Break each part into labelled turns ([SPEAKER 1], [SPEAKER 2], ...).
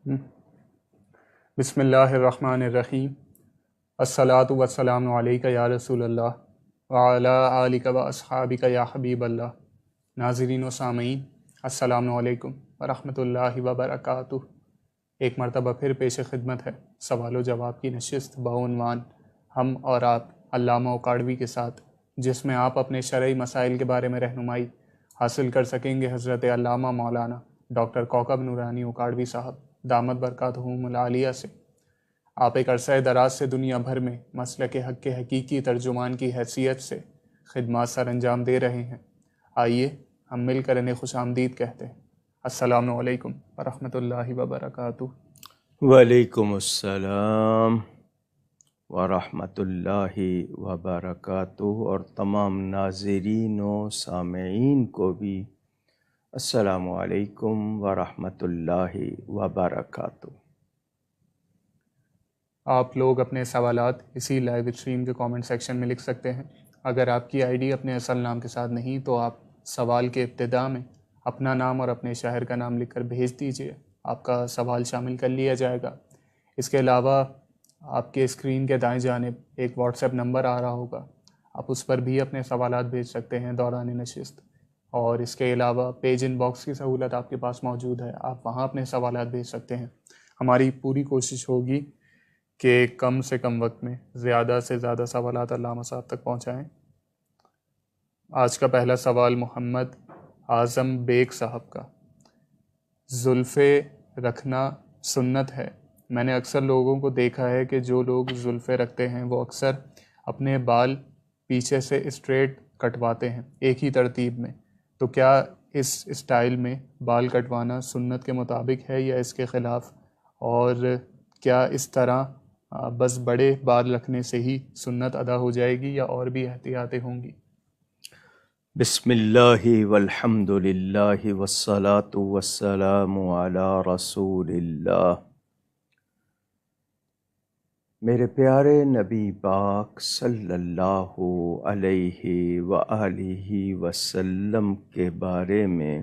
[SPEAKER 1] بسم اللہ الرحمن الرحیم۔ الصلاۃ والسلام علیک یا رسول اللہ وعلی آلک و اصحابک یا حبیب اللہ۔ ناظرین و سامعین، السلام علیکم ورحمۃ اللہ وبرکاتہ۔ ایک مرتبہ پھر پیش خدمت ہے سوال و جواب کی نشست بعنوان ہم اور آپ علامہ اوکاڑوی کے ساتھ، جس میں آپ اپنے شرعی مسائل کے بارے میں رہنمائی حاصل کر سکیں گے حضرت علامہ مولانا ڈاکٹر کوکب نورانی اوکاڑوی صاحب دامت برکاتہم العالیہ سے۔ آپ ایک عرصہ دراز سے دنیا بھر میں مسلک حق کے حقیقی ترجمان کی حیثیت سے خدمات سر انجام دے رہے ہیں۔ آئیے ہم مل کر انہیں خوش آمدید کہتے ہیں۔ السلام علیکم ورحمۃ اللہ وبرکاتہ۔
[SPEAKER 2] وعلیکم السلام ورحمۃ اللہ وبرکاتہ، اور تمام ناظرین و سامعین کو بھی السلام علیکم ورحمۃ اللہ وبرکاتہ۔
[SPEAKER 1] آپ لوگ اپنے سوالات اسی لائیو اسٹریم کے کامنٹ سیکشن میں لکھ سکتے ہیں۔ اگر آپ کی آئی ڈی اپنے اصل نام کے ساتھ نہیں تو آپ سوال کے ابتدا میں اپنا نام اور اپنے شہر کا نام لکھ کر بھیج دیجیے، آپ کا سوال شامل کر لیا جائے گا۔ اس کے علاوہ آپ کے اسکرین کے دائیں جانب ایک واٹس ایپ نمبر آ رہا ہوگا، آپ اس پر بھی اپنے سوالات بھیج سکتے ہیں دوران نشست۔ اور اس کے علاوہ پیج ان باکس کی سہولت آپ کے پاس موجود ہے، آپ وہاں اپنے سوالات بھیج سکتے ہیں۔ ہماری پوری کوشش ہوگی کہ کم سے کم وقت میں زیادہ سے زیادہ سوالات علامہ صاحب تک پہنچائیں۔ آج کا پہلا سوال محمد اعظم بیگ صاحب کا۔ زلفیں رکھنا سنت ہے؟ میں نے اکثر لوگوں کو دیکھا ہے کہ جو لوگ زلفیں رکھتے ہیں وہ اکثر اپنے بال پیچھے سے اسٹریٹ کٹواتے ہیں ایک ہی ترتیب میں، تو کیا اس اسٹائل میں بال کٹوانا سنت کے مطابق ہے یا اس کے خلاف؟ اور کیا اس طرح بس بڑے بال رکھنے سے ہی سنت ادا ہو جائے گی یا اور بھی احتیاطیں ہوں گی؟
[SPEAKER 2] بسم اللہ والحمد للہ والصلاة والسلام علی رسول اللہ۔ میرے پیارے نبی پاک صلی اللہ علیہ وآلہ وسلم کے بارے میں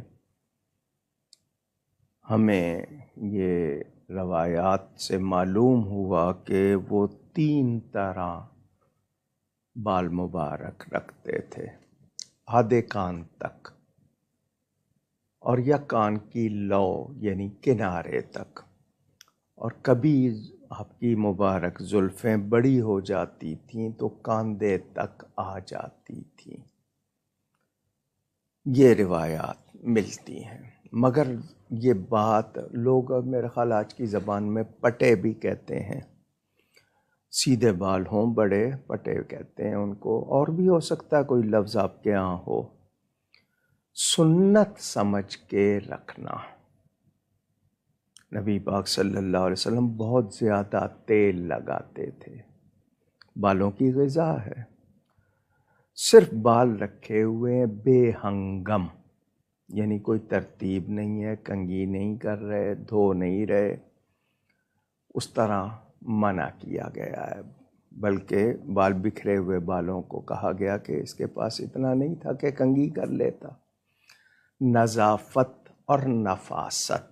[SPEAKER 2] ہمیں یہ روایات سے معلوم ہوا کہ وہ 3 طرح بال مبارک رکھتے تھے، آدھے کان تک، اور یا کان کی لو یعنی کنارے تک، اور کبھی آپ کی مبارک زلفیں بڑی ہو جاتی تھیں تو کاندھے تک آ جاتی تھیں۔ یہ روایات ملتی ہیں، مگر یہ بات لوگ میرے خیال آج کی زبان میں پٹے بھی کہتے ہیں، سیدھے بال ہوں بڑے پٹے کہتے ہیں ان کو، اور بھی ہو سکتا ہے کوئی لفظ آپ کے ہاں ہو۔ سنت سمجھ کے رکھنا۔ نبی پاک صلی اللہ علیہ وسلم بہت زیادہ تیل لگاتے تھے، بالوں کی غذا ہے، صرف بال رکھے ہوئے بے ہنگم، یعنی کوئی ترتیب نہیں ہے، کنگھی نہیں کر رہے، دھو نہیں رہے، اس طرح منع کیا گیا ہے۔ بلکہ بال بکھرے ہوئے بالوں کو کہا گیا کہ اس کے پاس اتنا نہیں تھا کہ کنگھی کر لیتا۔ نظافت اور نفاست،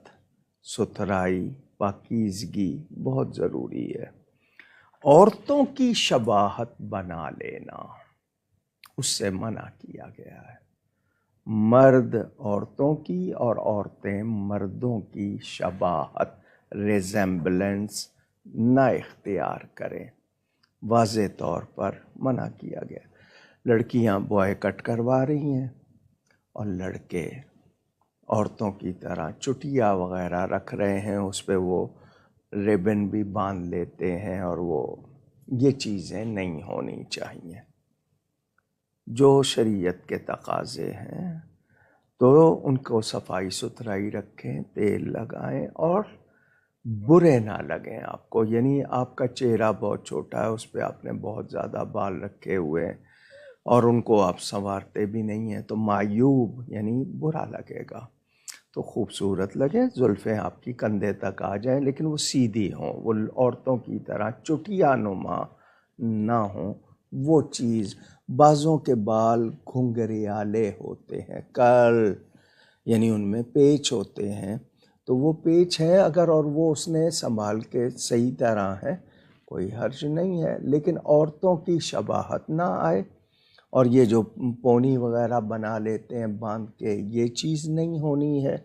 [SPEAKER 2] ستھرائی، پاکیزگی بہت ضروری ہے۔ عورتوں کی شباہت بنا لینا، اس سے منع کیا گیا ہے۔ مرد عورتوں کی اور عورتیں مردوں کی شباہت، ریزمبلنس نہ اختیار کریں، واضح طور پر منع کیا گیا۔ لڑکیاں بوائے کٹ کروا رہی ہیں اور لڑکے عورتوں کی طرح چٹیا وغیرہ رکھ رہے ہیں، اس پہ وہ ریبن بھی باندھ لیتے ہیں، اور وہ یہ چیزیں نہیں ہونی چاہیے۔ جو شریعت کے تقاضے ہیں تو ان کو صفائی ستھرائی رکھیں، تیل لگائیں اور برے نہ لگیں آپ کو۔ یعنی آپ کا چہرہ بہت چھوٹا ہے، اس پہ آپ نے بہت زیادہ بال رکھے ہوئے ہیں اور ان کو آپ سنوارتے بھی نہیں ہیں تو معیوب یعنی برا لگے گا۔ تو خوبصورت لگے، زلفیں آپ کی کندھے تک آ جائیں لیکن وہ سیدھی ہوں، وہ عورتوں کی طرح چٹیا نما نہ ہوں۔ وہ چیز، بعضوں کے بال گھنگریالے ہوتے ہیں، کرل یعنی ان میں پیچ ہوتے ہیں، تو وہ پیچ ہے اگر اور وہ اس نے سنبھال کے صحیح طرح ہے کوئی حرج نہیں ہے، لیکن عورتوں کی شباہت نہ آئے، اور یہ جو پونی وغیرہ بنا لیتے ہیں باندھ کے، یہ چیز نہیں ہونی ہے،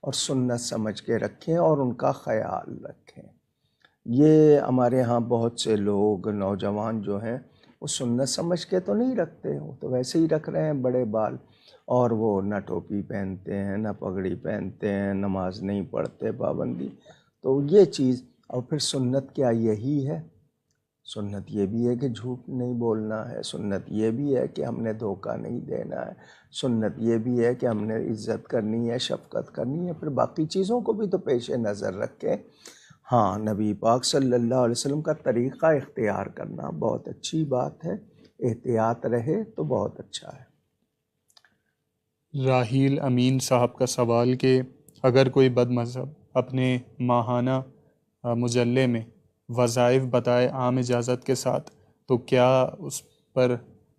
[SPEAKER 2] اور سنت سمجھ کے رکھیں اور ان کا خیال رکھیں۔ یہ ہمارے ہاں بہت سے لوگ نوجوان جو ہیں وہ سنت سمجھ کے تو نہیں رکھتے، وہ تو ویسے ہی رکھ رہے ہیں بڑے بال، اور وہ نہ ٹوپی پہنتے ہیں نہ پگڑی پہنتے ہیں، نماز نہیں پڑھتے پابندی۔ تو یہ چیز، اور پھر سنت کیا یہی ہے؟ سنت یہ بھی ہے کہ جھوٹ نہیں بولنا ہے، سنت یہ بھی ہے کہ ہم نے دھوکہ نہیں دینا ہے، سنت یہ بھی ہے کہ ہم نے عزت کرنی ہے، شفقت کرنی ہے، پھر باقی چیزوں کو بھی تو پیش نظر رکھیں۔ ہاں، نبی پاک صلی اللہ علیہ وسلم کا طریقہ اختیار کرنا بہت اچھی بات ہے، احتیاط رہے تو بہت اچھا ہے۔
[SPEAKER 1] راحیل امین صاحب کا سوال کہ اگر کوئی بد مذہب اپنے ماہانہ مجلے میں وظائف بتائے عام اجازت کے ساتھ، تو کیا اس پر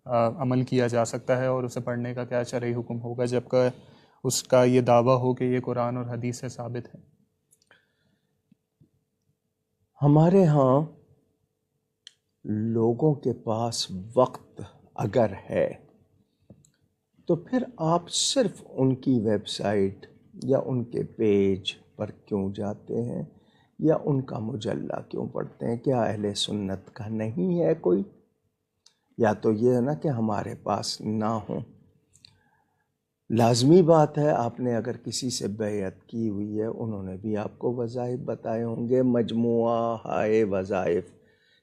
[SPEAKER 1] عمل کیا جا سکتا ہے، اور اسے پڑھنے کا کیا شرعی حکم ہوگا جبکہ اس کا یہ دعویٰ ہو کہ یہ قرآن اور حدیث سے ثابت ہے؟
[SPEAKER 2] ہمارے ہاں لوگوں کے پاس وقت اگر ہے تو پھر آپ صرف ان کی ویب سائٹ یا ان کے پیج پر کیوں جاتے ہیں، یا ان کا مجلہ کیوں پڑھتے ہیں؟ کیا اہل سنت کا نہیں ہے کوئی؟ یا تو یہ ہے نا کہ ہمارے پاس نہ ہوں۔ لازمی بات ہے، آپ نے اگر کسی سے بیعت کی ہوئی ہے انہوں نے بھی آپ کو وظائف بتائے ہوں گے، مجموعہ ہائے وظائف،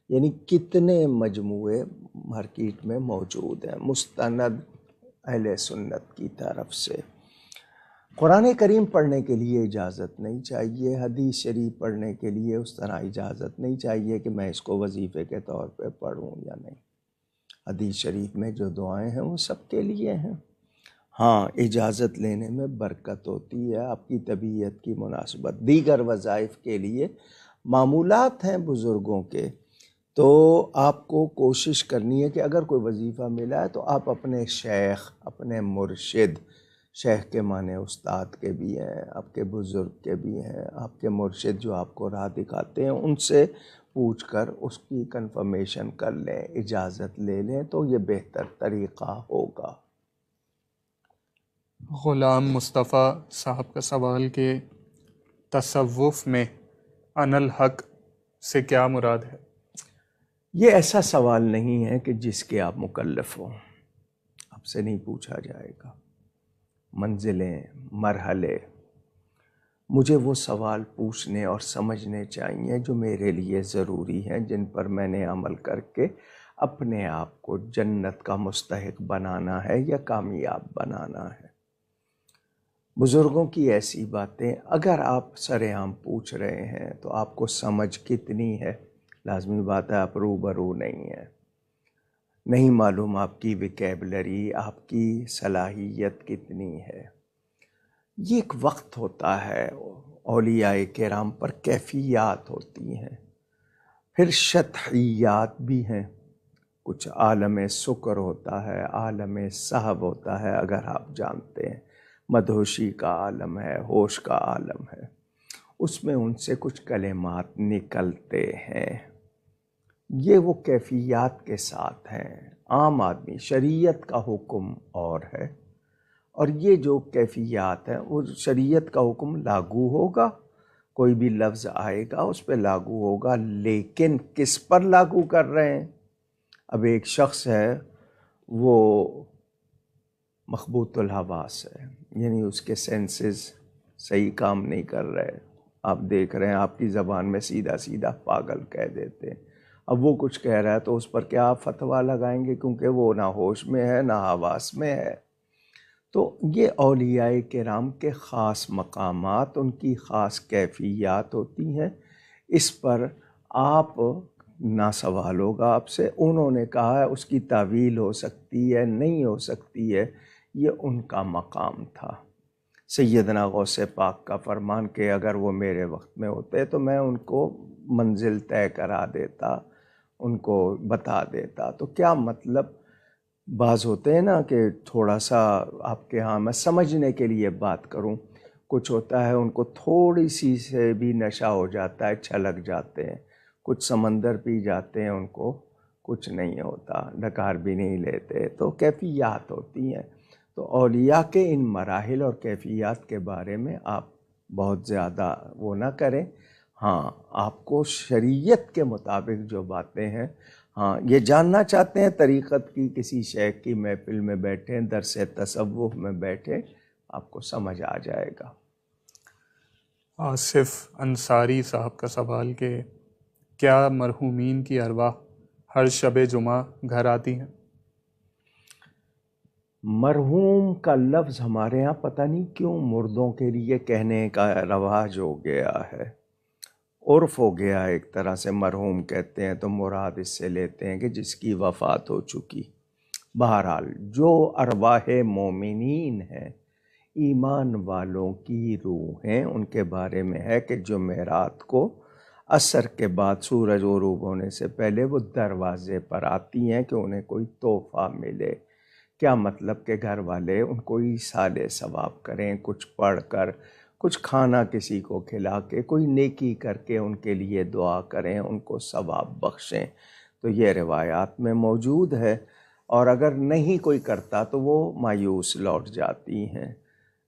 [SPEAKER 2] یعنی کتنے مجموعے مارکیٹ میں موجود ہیں مستند اہل سنت کی طرف سے۔ قرآن کریم پڑھنے کے لیے اجازت نہیں چاہیے، حدیث شریف پڑھنے کے لیے اس طرح اجازت نہیں چاہیے کہ میں اس کو وظیفے کے طور پہ پڑھوں یا نہیں۔ حدیث شریف میں جو دعائیں ہیں وہ سب کے لیے ہیں۔ ہاں، اجازت لینے میں برکت ہوتی ہے، آپ کی طبیعت کی مناسبت، دیگر وظائف کے لیے معمولات ہیں بزرگوں کے، تو آپ کو کوشش کرنی ہے کہ اگر کوئی وظیفہ ملا ہے تو آپ اپنے شیخ، اپنے مرشد، شیخ کے معنی استاد کے بھی ہیں، آپ کے بزرگ کے بھی ہیں، آپ کے مرشد جو آپ کو راہ دکھاتے ہیں، ان سے پوچھ کر اس کی کنفرمیشن کر لیں، اجازت لے لیں، تو یہ بہتر طریقہ ہوگا۔
[SPEAKER 1] غلام مصطفیٰ صاحب کا سوال کہ تصوف میں انا الحق سے کیا مراد ہے؟
[SPEAKER 2] یہ ایسا سوال نہیں ہے کہ جس کے آپ مکلف ہوں، آپ سے نہیں پوچھا جائے گا۔ منزلیں، مرحلے، مجھے وہ سوال پوچھنے اور سمجھنے چاہیے جو میرے لیے ضروری ہیں، جن پر میں نے عمل کر کے اپنے آپ کو جنت کا مستحق بنانا ہے یا کامیاب بنانا ہے۔ بزرگوں کی ایسی باتیں اگر آپ سر عام پوچھ رہے ہیں تو آپ کو سمجھ کتنی ہے؟ لازمی بات ہے آپ روبرو نہیں ہیں، نہیں معلوم آپ کی ویکیبلری، آپ کی صلاحیت کتنی ہے۔ یہ ایک وقت ہوتا ہے، اولیاء کرام پر کیفیات ہوتی ہیں، پھر شطحیات بھی ہیں، کچھ عالم سکر ہوتا ہے، عالم صحب ہوتا ہے، اگر آپ جانتے ہیں، مدہوشی کا عالم ہے، ہوش کا عالم ہے، اس میں ان سے کچھ کلمات نکلتے ہیں، یہ وہ کیفیات کے ساتھ ہیں۔ عام آدمی، شریعت کا حکم اور ہے، اور یہ جو کیفیات ہیں وہ شریعت کا حکم لاگو ہوگا، کوئی بھی لفظ آئے گا اس پہ لاگو ہوگا، لیکن کس پر لاگو کر رہے ہیں؟ اب ایک شخص ہے وہ مخبوط الحواس ہے، یعنی اس کے سینسز صحیح کام نہیں کر رہے، آپ دیکھ رہے ہیں آپ کی زبان میں سیدھا سیدھا پاگل کہہ دیتے ہیں، اب وہ کچھ کہہ رہا ہے تو اس پر کیا آپ فتویٰ لگائیں گے؟ کیونکہ وہ نہ ہوش میں ہے نہ حواس میں ہے۔ تو یہ اولیاء کرام کے خاص مقامات، ان کی خاص کیفیات ہوتی ہیں، اس پر آپ نہ سوال ہوگا آپ سے، انہوں نے کہا ہے اس کی تعویل ہو سکتی ہے، نہیں ہو سکتی ہے، یہ ان کا مقام تھا۔ سیدنا غوث پاک کا فرمان کہ اگر وہ میرے وقت میں ہوتے تو میں ان کو منزل طے کرا دیتا، ان کو بتا دیتا۔ تو کیا مطلب، بعض ہوتے ہیں نا کہ تھوڑا سا آپ کے ہاں، میں سمجھنے کے لیے بات کروں، کچھ ہوتا ہے ان کو تھوڑی سی سے بھی نشہ ہو جاتا ہے، چھلک جاتے ہیں، کچھ سمندر پی جاتے ہیں ان کو کچھ نہیں ہوتا، ڈکار بھی نہیں لیتے، تو کیفیات ہوتی ہیں۔ تو اولیاء کے ان مراحل اور کیفیات کے بارے میں آپ بہت زیادہ وہ نہ کریں۔ ہاں، آپ کو شریعت کے مطابق جو باتیں ہیں، ہاں یہ جاننا چاہتے ہیں طریقت کی کسی شیخ کی محفل میں بیٹھیں، درس تصوف میں بیٹھیں، آپ کو سمجھ آ جائے گا۔
[SPEAKER 1] آصف انصاری صاحب کا سوال کہ کیا مرحومین کی ارواح ہر شب جمعہ گھر آتی ہیں؟
[SPEAKER 2] مرحوم کا لفظ ہمارے ہاں پتہ نہیں کیوں مردوں کے لیے کہنے کا رواج ہو گیا ہے، عرف ہو گیا ہے ایک طرح سے۔ مرحوم کہتے ہیں تو مراد اس سے لیتے ہیں کہ جس کی وفات ہو چکی۔ بہرحال جو ارواح مومنین ہیں، ایمان والوں کی روحیں، ان کے بارے میں ہے کہ جمعرات کو عصر کے بعد سورج غروب ہونے سے پہلے وہ دروازے پر آتی ہیں کہ انہیں کوئی تحفہ ملے۔ کیا مطلب کہ گھر والے ان کو ایصال ثواب کریں، کچھ پڑھ کر، کچھ کھانا کسی کو کھلا کے، کوئی نیکی کر کے ان کے لیے دعا کریں، ان کو ثواب بخشیں۔ تو یہ روایات میں موجود ہے، اور اگر نہیں کوئی کرتا تو وہ مایوس لوٹ جاتی ہیں۔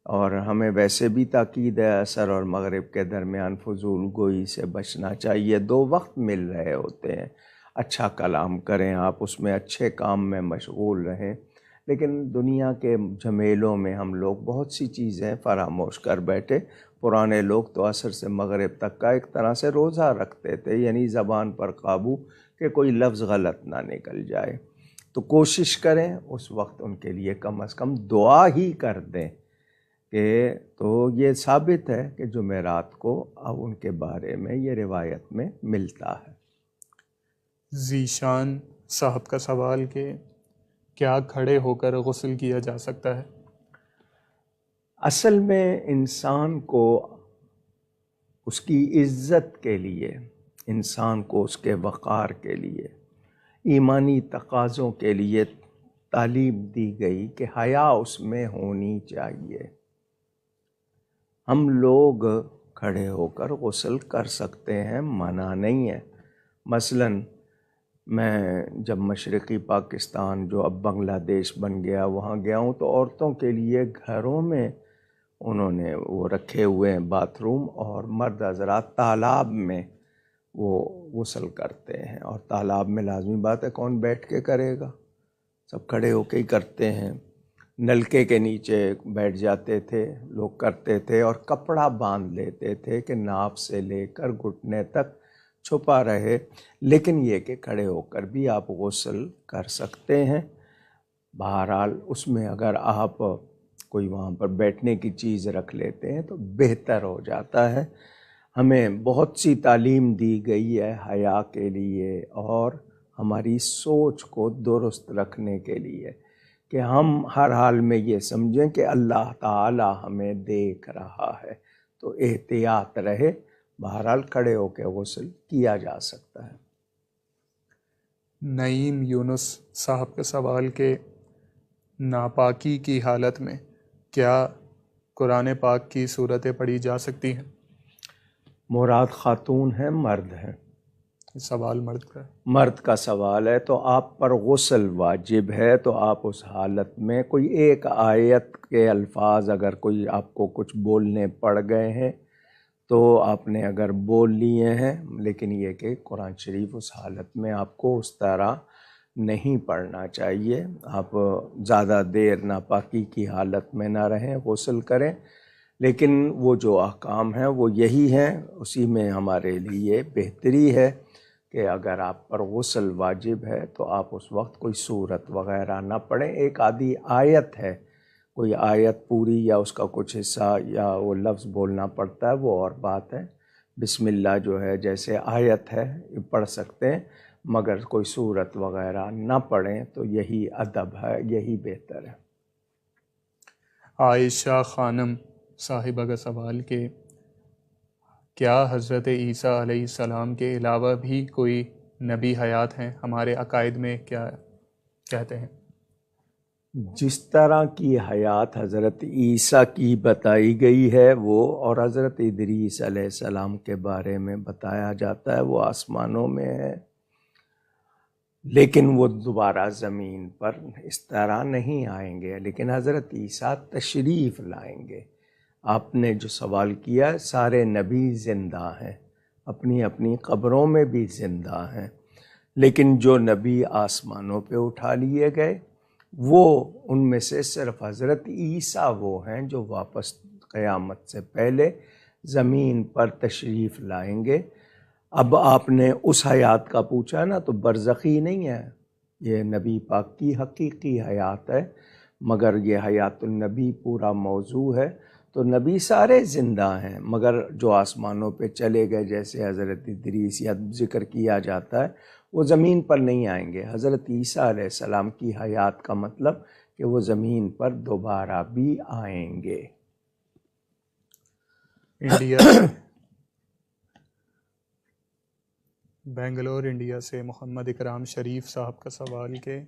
[SPEAKER 2] اور ہمیں ویسے بھی تاکید ہے عصر اور مغرب کے درمیان فضول گوئی سے بچنا چاہیے۔ 2 وقت مل رہے ہوتے ہیں، اچھا کلام کریں آپ، اس میں اچھے کام میں مشغول رہیں، لیکن دنیا کے جھمیلوں میں ہم لوگ بہت سی چیزیں فراموش کر بیٹھے۔ پرانے لوگ تو عصر سے مغرب تک کا ایک طرح سے روزہ رکھتے تھے، یعنی زبان پر قابو کہ کوئی لفظ غلط نہ نکل جائے۔ تو کوشش کریں اس وقت ان کے لیے کم از کم دعا ہی کر دیں کہ تو یہ ثابت ہے کہ جمعرات کو اب ان کے بارے میں یہ روایت میں ملتا ہے۔
[SPEAKER 1] ذیشان صاحب کا سوال کہ کیا کھڑے ہو کر غسل کیا جا سکتا ہے؟
[SPEAKER 2] اصل میں انسان کو اس کی عزت کے لیے، انسان کو اس کے وقار کے لیے، ایمانی تقاضوں کے لیے تعلیم دی گئی کہ حیا اس میں ہونی چاہیے۔ ہم لوگ کھڑے ہو کر غسل کر سکتے ہیں، منع نہیں ہے۔ مثلاً میں جب مشرقی پاکستان جو اب بنگلہ دیش بن گیا وہاں گیا ہوں تو عورتوں کے لیے گھروں میں انہوں نے وہ رکھے ہوئے ہیں باتھ روم، اور مرد حضرات تالاب میں وہ غسل کرتے ہیں۔ اور تالاب میں لازمی بات ہے کون بیٹھ کے کرے گا، سب کھڑے ہو کے ہی کرتے ہیں۔ نلکے کے نیچے بیٹھ جاتے تھے لوگ، کرتے تھے، اور کپڑا باندھ لیتے تھے کہ ناف سے لے کر گھٹنے تک چھپا رہے، لیکن یہ کہ کھڑے ہو کر بھی آپ غسل کر سکتے ہیں۔ بہرحال اس میں اگر آپ کوئی وہاں پر بیٹھنے کی چیز رکھ لیتے ہیں تو بہتر ہو جاتا ہے۔ ہمیں بہت سی تعلیم دی گئی ہے حیا کے لیے اور ہماری سوچ کو درست رکھنے کے لیے، کہ ہم ہر حال میں یہ سمجھیں کہ اللہ تعالی ہمیں دیکھ رہا ہے، تو احتیاط رہے۔ بہرحال کھڑے ہو کے غسل کیا جا سکتا ہے۔
[SPEAKER 1] نعیم یونس صاحب کا سوال کہ ناپاکی کی حالت میں کیا قرآن پاک کی صورتیں پڑھی جا سکتی ہیں؟
[SPEAKER 2] مراد خاتون ہے مرد ہے؟
[SPEAKER 1] سوال مرد کا ہے۔
[SPEAKER 2] مرد کا سوال ہے تو آپ پر غسل واجب ہے، تو آپ اس حالت میں کوئی ایک آیت کے الفاظ اگر کوئی آپ کو کچھ بولنے پڑ گئے ہیں تو آپ نے اگر بول لیے ہیں، لیکن یہ کہ قرآن شریف اس حالت میں آپ کو اس طرح نہیں پڑھنا چاہیے۔ آپ زیادہ دیر ناپاکی کی حالت میں نہ رہیں، غسل کریں، لیکن وہ جو احکام ہیں وہ یہی ہیں، اسی میں ہمارے لیے بہتری ہے کہ اگر آپ پر غسل واجب ہے تو آپ اس وقت کوئی سورت وغیرہ نہ پڑھیں۔ ایک آدھی آیت ہے، کوئی آیت پوری یا اس کا کچھ حصہ یا وہ لفظ بولنا پڑتا ہے، وہ اور بات ہے۔ بسم اللہ جو ہے جیسے آیت ہے پڑھ سکتے ہیں، مگر کوئی سورت وغیرہ نہ پڑھیں، تو یہی ادب ہے، یہی بہتر ہے۔
[SPEAKER 1] عائشہ خانم صاحبہ کا سوال کہ کیا حضرت عیسیٰ علیہ السلام کے علاوہ بھی کوئی نبی حیات ہیں؟ ہمارے عقائد میں کیا کہتے ہیں؟
[SPEAKER 2] جس طرح کی حیات حضرت عیسیٰ کی بتائی گئی ہے وہ، اور حضرت ادریس علیہ السلام کے بارے میں بتایا جاتا ہے، وہ آسمانوں میں ہے، لیکن وہ دوبارہ زمین پر اس طرح نہیں آئیں گے، لیکن حضرت عیسیٰ تشریف لائیں گے۔ آپ نے جو سوال کیا، سارے نبی زندہ ہیں، اپنی اپنی قبروں میں بھی زندہ ہیں، لیکن جو نبی آسمانوں پہ اٹھا لیے گئے، وہ ان میں سے صرف حضرت عیسیٰ وہ ہیں جو واپس قیامت سے پہلے زمین پر تشریف لائیں گے۔ اب آپ نے اس حیات کا پوچھا نا، تو برزخی نہیں ہے، یہ نبی پاک کی حقیقی حیات ہے، مگر یہ حیات النبی پورا موضوع ہے۔ تو نبی سارے زندہ ہیں، مگر جو آسمانوں پہ چلے گئے جیسے حضرت ادریس یا ذکر کیا جاتا ہے، وہ زمین پر نہیں آئیں گے۔ حضرت عیسیٰ علیہ السلام کی حیات کا مطلب کہ وہ زمین پر دوبارہ بھی آئیں گے۔
[SPEAKER 1] انڈیا سے بنگلور انڈیا سے محمد اکرام شریف صاحب کا سوال کہ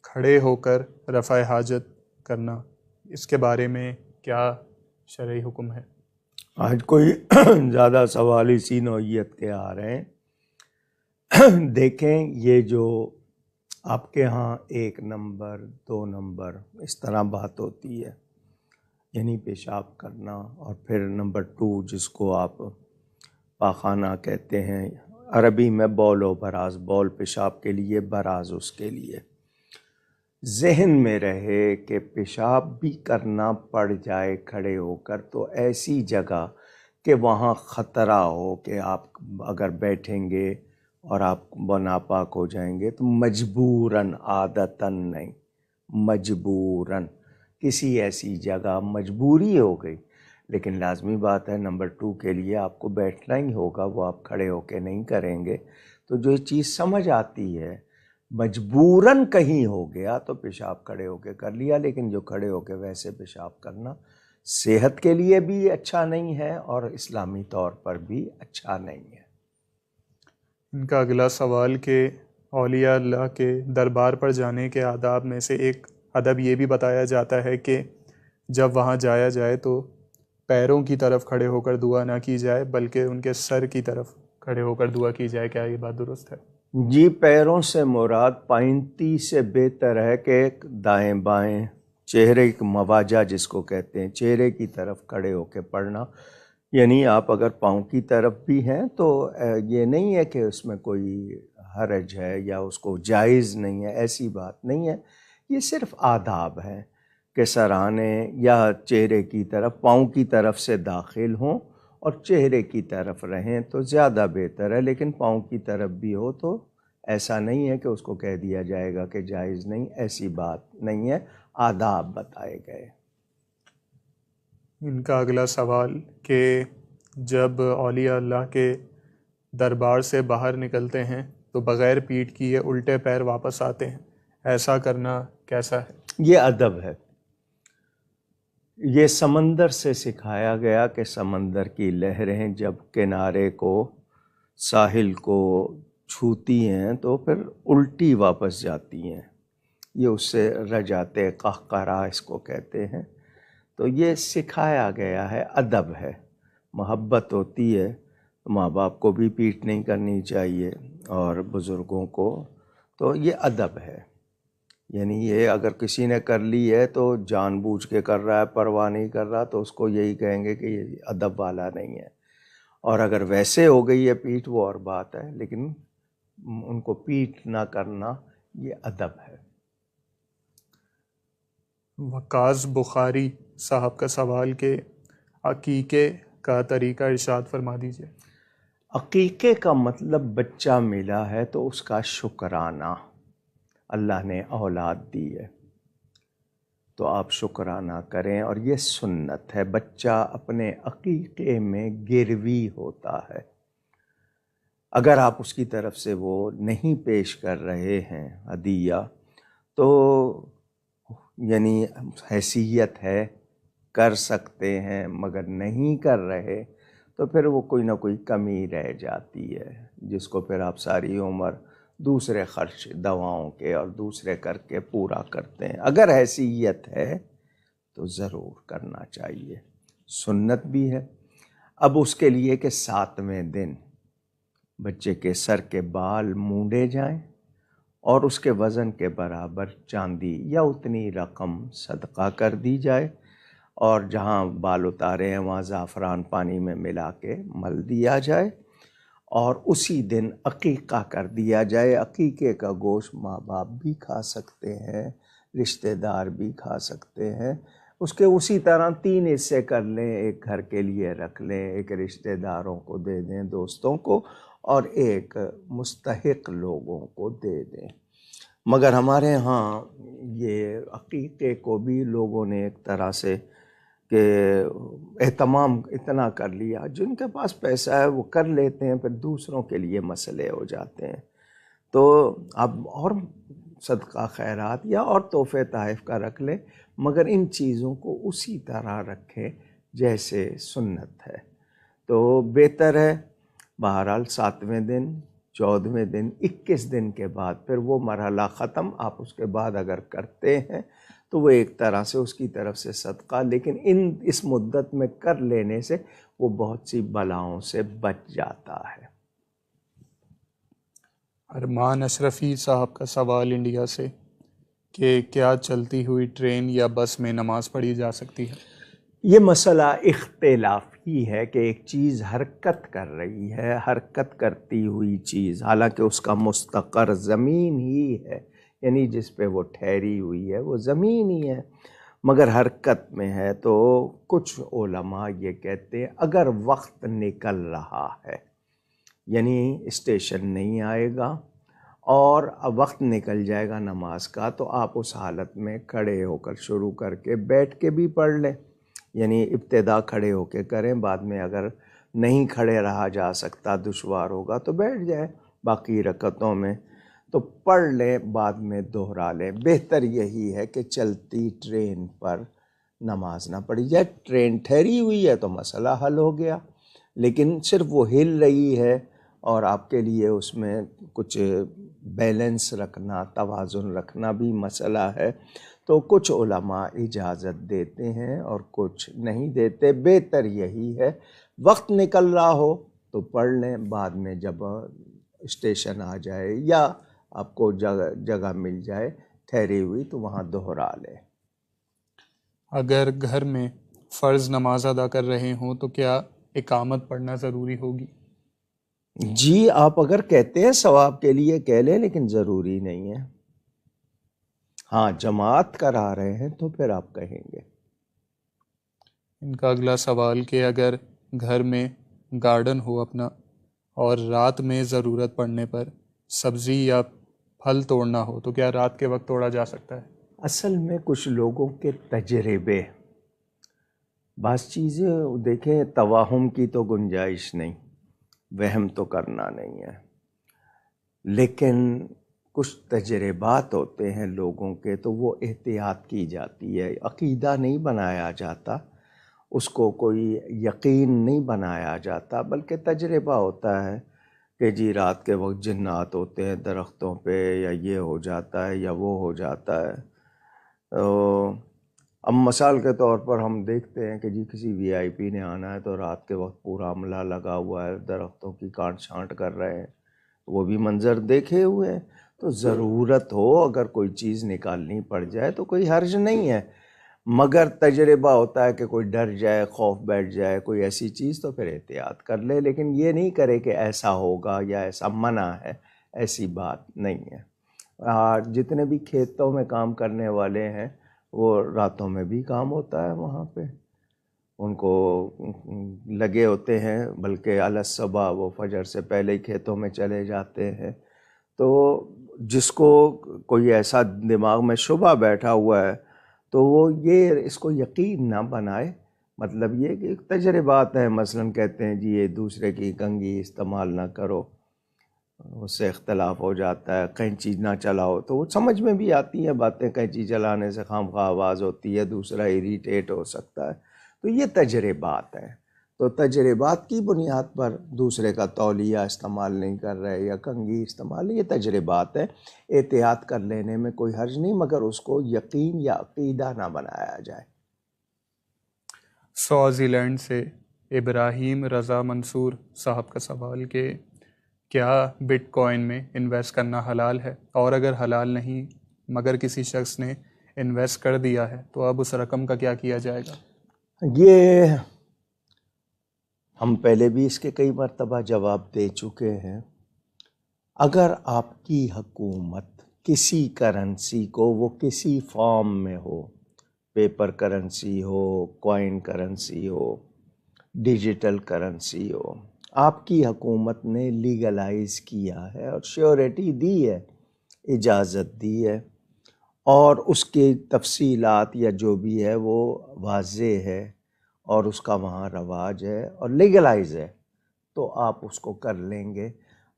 [SPEAKER 1] کھڑے ہو کر رفع حاجت کرنا، اس کے بارے میں کیا شرعی حکم ہے؟
[SPEAKER 2] آج کوئی زیادہ سوال اسی نوعیت کے آ رہے ہیں۔ دیکھیں، یہ جو آپ کے ہاں 1 نمبر 2 نمبر اس طرح بات ہوتی ہے، یعنی پیشاب کرنا، اور پھر نمبر 2 جس کو آپ پاخانہ کہتے ہیں، عربی میں بول و براز، بول پیشاب کے لیے، براز اس کے لیے۔ ذہن میں رہے کہ پیشاب بھی کرنا پڑ جائے کھڑے ہو کر تو ایسی جگہ کہ وہاں خطرہ ہو کہ آپ اگر بیٹھیں گے اور آپ ناپاک ہو جائیں گے، تو مجبوراً، عادتاً نہیں، مجبوراً کسی ایسی جگہ مجبوری ہو گئی، لیکن لازمی بات ہے نمبر 2 کے لیے آپ کو بیٹھنا ہی ہوگا، وہ آپ کھڑے ہو کے نہیں کریں گے۔ تو جو چیز سمجھ آتی ہے، مجبوراً کہیں ہو گیا تو پیشاب کھڑے ہو کے کر لیا، لیکن جو کھڑے ہو کے ویسے پیشاب کرنا صحت کے لیے بھی اچھا نہیں ہے اور اسلامی طور پر بھی اچھا نہیں ہے۔
[SPEAKER 1] ان کا اگلا سوال کہ اولیاء اللہ کے دربار پر جانے کے آداب میں سے ایک ادب یہ بھی بتایا جاتا ہے کہ جب وہاں جایا جائے تو پیروں کی طرف کھڑے ہو کر دعا نہ کی جائے بلکہ ان کے سر کی طرف کھڑے ہو کر دعا کی جائے، کیا یہ بات درست ہے؟
[SPEAKER 2] جی، پیروں سے مراد پائنتی سے بہتر ہے کہ دائیں بائیں چہرے کی مواجہ جس کو کہتے ہیں، چہرے کی طرف کھڑے ہو کے پڑھنا، یعنی آپ اگر پاؤں کی طرف بھی ہیں تو یہ نہیں ہے کہ اس میں کوئی حرج ہے یا اس کو جائز نہیں ہے، ایسی بات نہیں ہے، یہ صرف آداب ہے کہ سرانے یا چہرے کی طرف، پاؤں کی طرف سے داخل ہوں اور چہرے کی طرف رہیں تو زیادہ بہتر ہے، لیکن پاؤں کی طرف بھی ہو تو ایسا نہیں ہے کہ اس کو کہہ دیا جائے گا کہ جائز نہیں، ایسی بات نہیں ہے، آداب بتائے گئے۔
[SPEAKER 1] ان کا اگلا سوال کہ جب اولیاء اللہ کے دربار سے باہر نکلتے ہیں تو بغیر پیٹھ کیے الٹے پیر واپس آتے ہیں، ایسا کرنا کیسا ہے؟
[SPEAKER 2] یہ ادب ہے، یہ سمندر سے سکھایا گیا کہ سمندر کی لہریں جب کنارے کو، ساحل کو چھوتی ہیں تو پھر الٹی واپس جاتی ہیں، یہ اس سے رجعت قہقرہ اس کو کہتے ہیں۔ تو یہ سکھایا گیا ہے، ادب ہے، محبت ہوتی ہے، ماں باپ کو بھی پیٹ نہیں کرنی چاہیے اور بزرگوں کو، تو یہ ادب ہے۔ یعنی یہ اگر کسی نے کر لی ہے تو جان بوجھ کے کر رہا ہے، پرواہ نہیں کر رہا، تو اس کو یہی کہیں گے کہ یہ ادب والا نہیں ہے، اور اگر ویسے ہو گئی ہے پیٹ وہ اور بات ہے، لیکن ان کو پیٹ نہ کرنا یہ ادب ہے۔
[SPEAKER 1] وقاص بخاری صاحب کا سوال کہ عقیقے کا طریقہ ارشاد فرما دیجیے۔
[SPEAKER 2] عقیقے کا مطلب بچہ ملا ہے تو اس کا شکرانہ، اللہ نے اولاد دی ہے تو آپ شکرانہ کریں، اور یہ سنت ہے، بچہ اپنے عقیقے میں گروی ہوتا ہے، اگر آپ اس کی طرف سے وہ نہیں پیش کر رہے ہیں ہدیہ تو یعنی حیثیت ہے، کر سکتے ہیں مگر نہیں کر رہے تو پھر وہ کوئی نہ کوئی کمی رہ جاتی ہے، جس کو پھر آپ ساری عمر دوسرے خرچ دواؤں کے اور دوسرے کر کے پورا کرتے ہیں. اگر حیثیت ہے تو ضرور کرنا چاہیے، سنت بھی ہے. اب اس کے لیے کہ 7ویں دن بچے کے سر کے بال مونڈے جائیں اور اس کے وزن کے برابر چاندی یا اتنی رقم صدقہ کر دی جائے، اور جہاں بال اتارے ہیں وہاں زعفران پانی میں ملا کے مل دیا جائے، اور اسی دن عقیقہ کر دیا جائے. عقیقے کا گوشت ماں باپ بھی کھا سکتے ہیں، رشتہ دار بھی کھا سکتے ہیں. اس کے اسی طرح 3 حصے کر لیں، ایک گھر کے لیے رکھ لیں، ایک رشتہ داروں کو دے دیں، دوستوں کو، اور ایک مستحق لوگوں کو دے دیں. مگر ہمارے ہاں یہ عقیقے کو بھی لوگوں نے ایک طرح سے کہ اہتمام اتنا کر لیا، جن کے پاس پیسہ ہے وہ کر لیتے ہیں، پھر دوسروں کے لیے مسئلے ہو جاتے ہیں. تو اب اور صدقہ خیرات یا اور تحفے تحائف کا رکھ لیں، مگر ان چیزوں کو اسی طرح رکھیں جیسے سنت ہے. تو بہتر ہے بہرحال 7ویں دن، 14ویں دن، 21 دن کے بعد پھر وہ مرحلہ ختم. آپ اس کے بعد اگر کرتے ہیں تو وہ ایک طرح سے اس کی طرف سے صدقہ، لیکن اس مدت میں کر لینے سے وہ بہت سی بلاؤں سے بچ جاتا ہے.
[SPEAKER 1] ارمان اشرفی صاحب کا سوال انڈیا سے کہ کیا چلتی ہوئی ٹرین یا بس میں نماز پڑھی جا سکتی ہے؟
[SPEAKER 2] یہ مسئلہ اختلافی ہے کہ ایک چیز حرکت کر رہی ہے، حرکت کرتی ہوئی چیز، حالانکہ اس کا مستقر زمین ہی ہے، یعنی جس پہ وہ ٹھہری ہوئی ہے وہ زمین ہی ہے، مگر حرکت میں ہے. تو کچھ علماء یہ کہتے ہیں اگر وقت نکل رہا ہے، یعنی اسٹیشن نہیں آئے گا اور اب وقت نکل جائے گا نماز کا، تو آپ اس حالت میں کھڑے ہو کر شروع کر کے بیٹھ کے بھی پڑھ لیں. یعنی ابتدا کھڑے ہو کے کریں، بعد میں اگر نہیں کھڑے رہا جا سکتا، دشوار ہوگا تو بیٹھ جائیں باقی رکعتوں میں، تو پڑھ لیں، بعد میں دوہرا لیں. بہتر یہی ہے کہ چلتی ٹرین پر نماز نہ پڑھی جائے. ٹرین ٹھہری ہوئی ہے تو مسئلہ حل ہو گیا، لیکن صرف وہ ہل رہی ہے اور آپ کے لیے اس میں کچھ بیلنس رکھنا، توازن رکھنا بھی مسئلہ ہے. تو کچھ علماء اجازت دیتے ہیں اور کچھ نہیں دیتے. بہتر یہی ہے وقت نکل رہا ہو تو پڑھ لیں، بعد میں جب اسٹیشن آ جائے یا آپ کو جگہ مل جائے ٹھہری ہوئی تو وہاں دوہرا لیں.
[SPEAKER 1] اگر گھر میں فرض نماز ادا کر رہے ہوں تو کیا اقامت پڑھنا ضروری ہوگی؟
[SPEAKER 2] جی، آپ اگر کہتے ہیں ثواب کے لیے کہہ لیں، لیکن ضروری نہیں ہے. ہاں جماعت کرا رہے ہیں تو پھر آپ کہیں گے.
[SPEAKER 1] ان کا اگلا سوال کہ اگر گھر میں گارڈن ہو اپنا اور رات میں ضرورت پڑنے پر سبزی یا پھل توڑنا ہو تو کیا رات کے وقت توڑا جا سکتا ہے؟
[SPEAKER 2] اصل میں کچھ لوگوں کے تجربے، بعض چیزیں دیکھیں، توہم کی تو گنجائش نہیں، وہم تو کرنا نہیں ہے، لیکن کچھ تجربات ہوتے ہیں لوگوں کے تو وہ احتیاط کی جاتی ہے. عقیدہ نہیں بنایا جاتا، اس کو کوئی یقین نہیں بنایا جاتا، بلکہ تجربہ ہوتا ہے کہ جی رات کے وقت جنات ہوتے ہیں درختوں پہ، یا یہ ہو جاتا ہے یا وہ ہو جاتا ہے. اب مثال کے طور پر ہم دیکھتے ہیں کہ جی کسی وی آئی پی نے آنا ہے تو رات کے وقت پورا عملہ لگا ہوا ہے، درختوں کی کاٹ چھانٹ کر رہے ہیں، وہ بھی منظر دیکھے ہوئے ہیں. تو ضرورت ہو اگر کوئی چیز نکالنی پڑ جائے تو کوئی حرج نہیں ہے، مگر تجربہ ہوتا ہے کہ کوئی ڈر جائے، خوف بیٹھ جائے کوئی ایسی چیز تو پھر احتیاط کر لے، لیکن یہ نہیں کرے کہ ایسا ہوگا یا ایسا منع ہے، ایسی بات نہیں ہے. جتنے بھی کھیتوں میں کام کرنے والے ہیں وہ راتوں میں بھی کام ہوتا ہے، وہاں پہ ان کو لگے ہوتے ہیں، بلکہ الصبح وہ فجر سے پہلے ہی کھیتوں میں چلے جاتے ہیں. تو جس کو کوئی ایسا دماغ میں شبہ بیٹھا ہوا ہے تو وہ یہ اس کو یقین نہ بنائے. مطلب یہ کہ تجربات ہیں، مثلا کہتے ہیں جی یہ دوسرے کی کنگھی استعمال نہ کرو، اس سے اختلاف ہو جاتا ہے، قینچی نہ چلاؤ، تو وہ سمجھ میں بھی آتی ہیں باتیں، قینچی چلانے سے خواہ آواز ہوتی ہے، دوسرا اریٹیٹ ہو سکتا ہے. تو یہ تجربات ہیں. تو تجربات کی بنیاد پر دوسرے کا تولیہ استعمال نہیں کر رہے یا کنگھی استعمال، یہ تجربات ہیں، احتیاط کر لینے میں کوئی حرج نہیں، مگر اس کو یقین یا عقیدہ نہ بنایا جائے۔
[SPEAKER 1] سوازی لینڈ سے ابراہیم رضا منصور صاحب کا سوال کہ کیا بٹ کوائن میں انویسٹ کرنا حلال ہے، اور اگر حلال نہیں مگر کسی شخص نے انویسٹ کر دیا ہے تو اب اس رقم کا کیا کیا جائے گا؟
[SPEAKER 2] یہ ہم پہلے بھی اس کے کئی مرتبہ جواب دے چکے ہیں۔ اگر آپ کی حکومت کسی کرنسی کو، وہ کسی فارم میں ہو، پیپر کرنسی ہو، کوائن کرنسی ہو، ڈیجیٹل کرنسی ہو، آپ کی حکومت نے لیگلائز کیا ہے اور شیورٹی دی ہے، اجازت دی ہے، اور اس کی تفصیلات یا جو بھی ہے وہ واضح ہے اور اس کا وہاں رواج ہے اور لیگلائز ہے، تو آپ اس کو کر لیں گے۔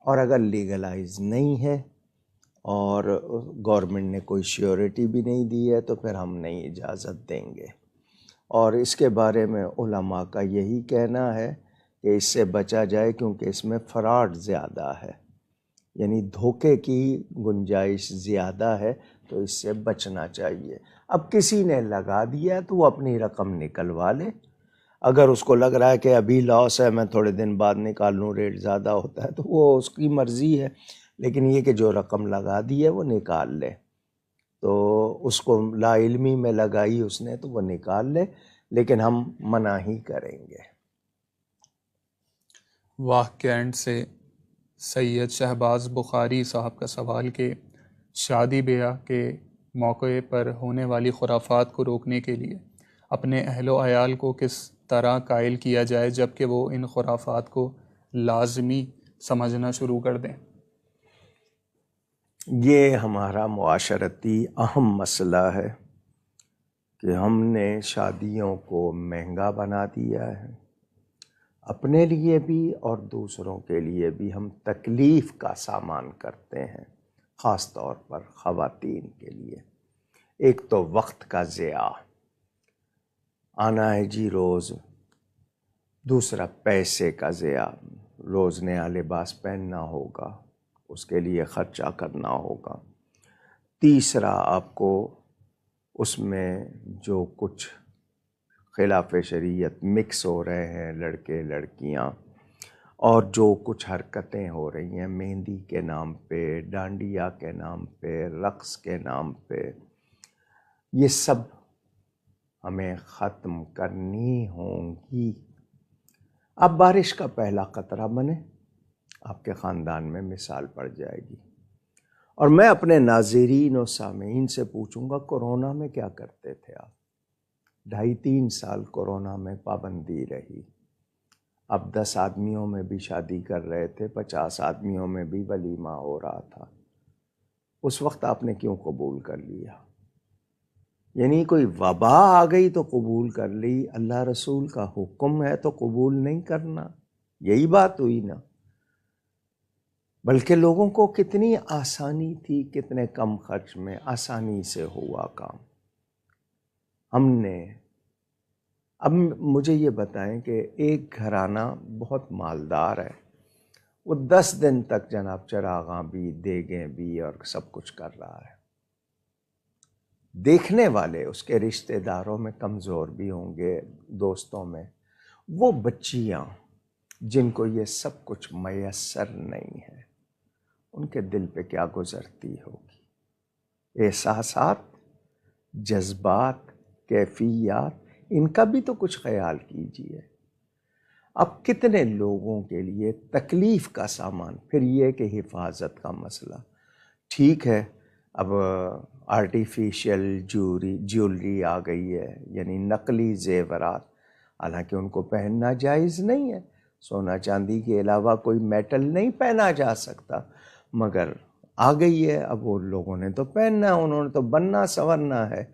[SPEAKER 2] اور اگر لیگلائز نہیں ہے اور گورنمنٹ نے کوئی شیورٹی بھی نہیں دی ہے تو پھر ہم نہیں اجازت دیں گے۔ اور اس کے بارے میں علماء کا یہی کہنا ہے کہ اس سے بچا جائے، کیونکہ اس میں فراڈ زیادہ ہے، یعنی دھوکے کی گنجائش زیادہ ہے، تو اس سے بچنا چاہیے۔ اب کسی نے لگا دیا تو وہ اپنی رقم نکلوا لے، اگر اس کو لگ رہا ہے کہ ابھی لاس ہے میں تھوڑے دن بعد نکال لوں، ریٹ زیادہ ہوتا ہے، تو وہ اس کی مرضی ہے، لیکن یہ کہ جو رقم لگا دی ہے وہ نکال لے، تو اس کو لا علمی میں لگائی اس نے تو وہ نکال لے، لیکن ہم منع ہی کریں گے۔
[SPEAKER 1] واہ کینٹ سے سید شہباز بخاری صاحب کا سوال کہ شادی بیاہ کے موقع پر ہونے والی خرافات کو روکنے کے لیے اپنے اہل و عیال کو کس طرح قائل کیا جائے جبکہ وہ ان خرافات کو لازمی سمجھنا شروع کر دیں؟
[SPEAKER 2] یہ ہمارا معاشرتی اہم مسئلہ ہے کہ ہم نے شادیوں کو مہنگا بنا دیا ہے، اپنے لیے بھی اور دوسروں کے لیے بھی ہم تکلیف کا سامان کرتے ہیں، خاص طور پر خواتین کے لیے۔ ایک تو وقت کا ضیاع، آنا ہے جی روز، دوسرا پیسے کا ضیاع، روز نیا لباس پہننا ہوگا، اس کے لیے خرچہ کرنا ہوگا، تیسرا آپ کو اس میں جو کچھ خلاف شریعت مکس ہو رہے ہیں لڑکے لڑکیاں، اور جو کچھ حرکتیں ہو رہی ہیں مہندی کے نام پہ، ڈانڈیا کے نام پہ، رقص کے نام پہ، یہ سب ہمیں ختم کرنی ہوں گی۔ اب بارش کا پہلا قطرہ بنے، آپ کے خاندان میں مثال پڑ جائے گی۔ اور میں اپنے ناظرین و سامعین سے پوچھوں گا، کورونا میں کیا کرتے تھے آپ؟ 2.5-3 سال کورونا میں پابندی رہی، اب 10 آدمیوں میں بھی شادی کر رہے تھے، 50 آدمیوں میں بھی ولیمہ ہو رہا تھا، اس وقت آپ نے کیوں قبول کر لیا؟ یعنی کوئی وبا آ گئی تو قبول کر لی، اللہ رسول کا حکم ہے تو قبول نہیں کرنا، یہی بات ہوئی نا۔ بلکہ لوگوں کو کتنی آسانی تھی، کتنے کم خرچ میں آسانی سے ہوا کام۔ ہم نے اب مجھے یہ بتائیں کہ ایک گھرانہ بہت مالدار ہے، وہ 10 دن تک جناب چراغاں بھی، دیگیں بھی اور سب کچھ کر رہا ہے، دیکھنے والے اس کے رشتہ داروں میں کمزور بھی ہوں گے، دوستوں میں، وہ بچیاں جن کو یہ سب کچھ میسر نہیں ہے، ان کے دل پہ کیا گزرتی ہوگی؟ احساسات، جذبات، کیفیات، ان کا بھی تو کچھ خیال کیجیے۔ اب کتنے لوگوں کے لیے تکلیف کا سامان، پھر یہ کہ حفاظت کا مسئلہ، ٹھیک ہے اب آرٹیفیشل جیولری آ گئی ہے، یعنی نقلی زیورات، حالانکہ ان کو پہننا جائز نہیں ہے، سونا چاندی کے علاوہ کوئی میٹل نہیں پہنا جا سکتا، مگر آ گئی ہے، اب وہ لوگوں نے تو پہننا ہے، انہوں نے تو بننا سنورنا ہے۔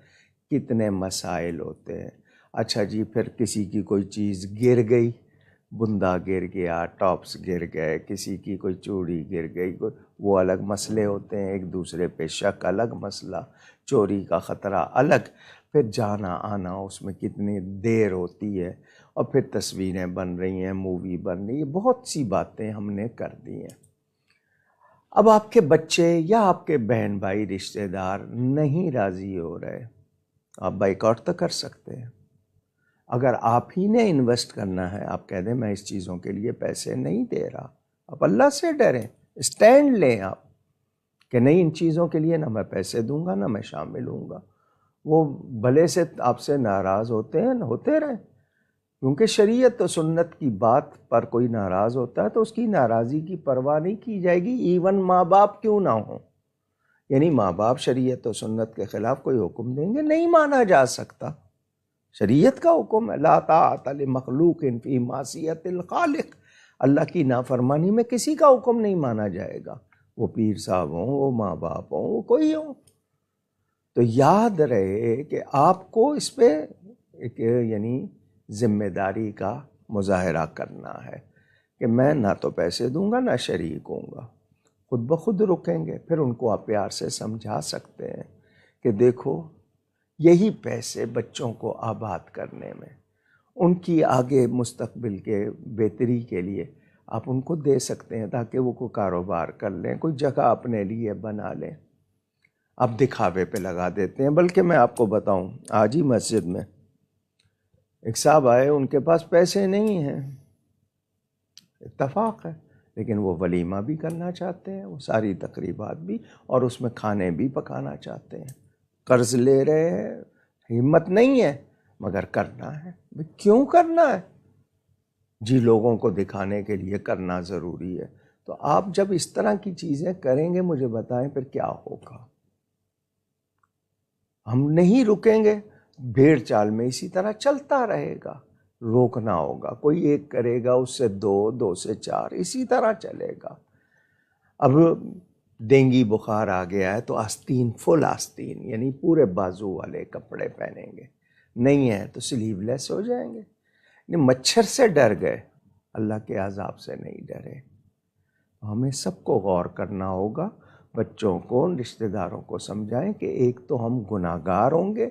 [SPEAKER 2] کتنے مسائل ہوتے ہیں۔ اچھا جی، پھر کسی کی کوئی چیز گر گئی، بندہ گر گیا، ٹاپس گر گئے، کسی کی کوئی چوڑی گر گئی، وہ الگ مسئلے ہوتے ہیں، ایک دوسرے پہ شک الگ مسئلہ، چوری کا خطرہ الگ، پھر جانا آنا اس میں کتنی دیر ہوتی ہے، اور پھر تصویریں بن رہی ہیں، مووی بن رہی ہے، بہت سی باتیں ہم نے کر دی ہیں۔ اب آپ کے بچے یا آپ کے بہن بھائی رشتہ دار نہیں راضی ہو رہے، آپ بائیکاٹ تو کر سکتے ہیں۔ اگر آپ ہی نے انویسٹ کرنا ہے، آپ کہہ دیں میں اس چیزوں کے لیے پیسے نہیں دے رہا، آپ اللہ سے ڈریں، اسٹینڈ لیں آپ کہ نہیں، ان چیزوں کے لیے نہ میں پیسے دوں گا، نہ میں شامل ہوں گا۔ وہ بھلے سے آپ سے ناراض ہوتے ہیں، ہوتے رہیں، کیونکہ شریعت و سنت کی بات پر کوئی ناراض ہوتا ہے تو اس کی ناراضی کی پرواہ نہیں کی جائے گی، ایون ماں باپ کیوں نہ ہوں۔ یعنی ماں باپ شریعت و سنت کے خلاف کوئی حکم دیں گے، نہیں مانا جا سکتا۔ شریعت کا حکم ہے لا طاعۃ لمخلوق فی معصیت الخالق، اللہ کی نافرمانی میں کسی کا حکم نہیں مانا جائے گا، وہ پیر صاحب ہوں، وہ ماں باپ ہوں، وہ کوئی ہوں۔ تو یاد رہے کہ آپ کو اس پہ ایک یعنی ذمہ داری کا مظاہرہ کرنا ہے کہ میں نہ تو پیسے دوں گا، نہ شریک ہوں گا۔ خود بخود رکیں گے، پھر ان کو آپ پیار سے سمجھا سکتے ہیں کہ دیکھو یہی پیسے بچوں کو آباد کرنے میں، ان کی آگے مستقبل کے بہتری کے لیے آپ ان کو دے سکتے ہیں تاکہ وہ کوئی کاروبار کر لیں، کوئی جگہ اپنے لیے بنا لیں۔ آپ دکھاوے پہ لگا دیتے ہیں۔ بلکہ میں آپ کو بتاؤں، آج ہی مسجد میں ایک صاحب آئے، ان کے پاس پیسے نہیں ہیں، اتفاق ہے، لیکن وہ ولیمہ بھی کرنا چاہتے ہیں، وہ ساری تقریبات بھی، اور اس میں کھانے بھی پکانا چاہتے ہیں۔ قرض لے رہے ہیں، ہمت نہیں ہے، مگر کرنا ہے۔ کیوں کرنا ہے؟ جی لوگوں کو دکھانے کے لیے کرنا ضروری ہے۔ تو آپ جب اس طرح کی چیزیں کریں گے، مجھے بتائیں پھر کیا ہوگا؟ ہم نہیں رکیں گے، بھیڑ چال میں اسی طرح چلتا رہے گا۔ روکنا ہوگا، کوئی ایک کرے گا، اس سے دو، دو سے چار، اسی طرح چلے گا۔ اب ڈینگی بخار آ گیا ہے تو آستین، فل آستین یعنی پورے بازو والے کپڑے پہنیں گے، نہیں ہے تو سلیو لیس ہو جائیں گے۔ یعنی مچھر سے ڈر گئے، اللہ کے عذاب سے نہیں ڈرے۔ ہمیں سب کو غور کرنا ہوگا، بچوں کو، رشتہ داروں کو سمجھائیں کہ ایک تو ہم گناہ گار ہوں گے،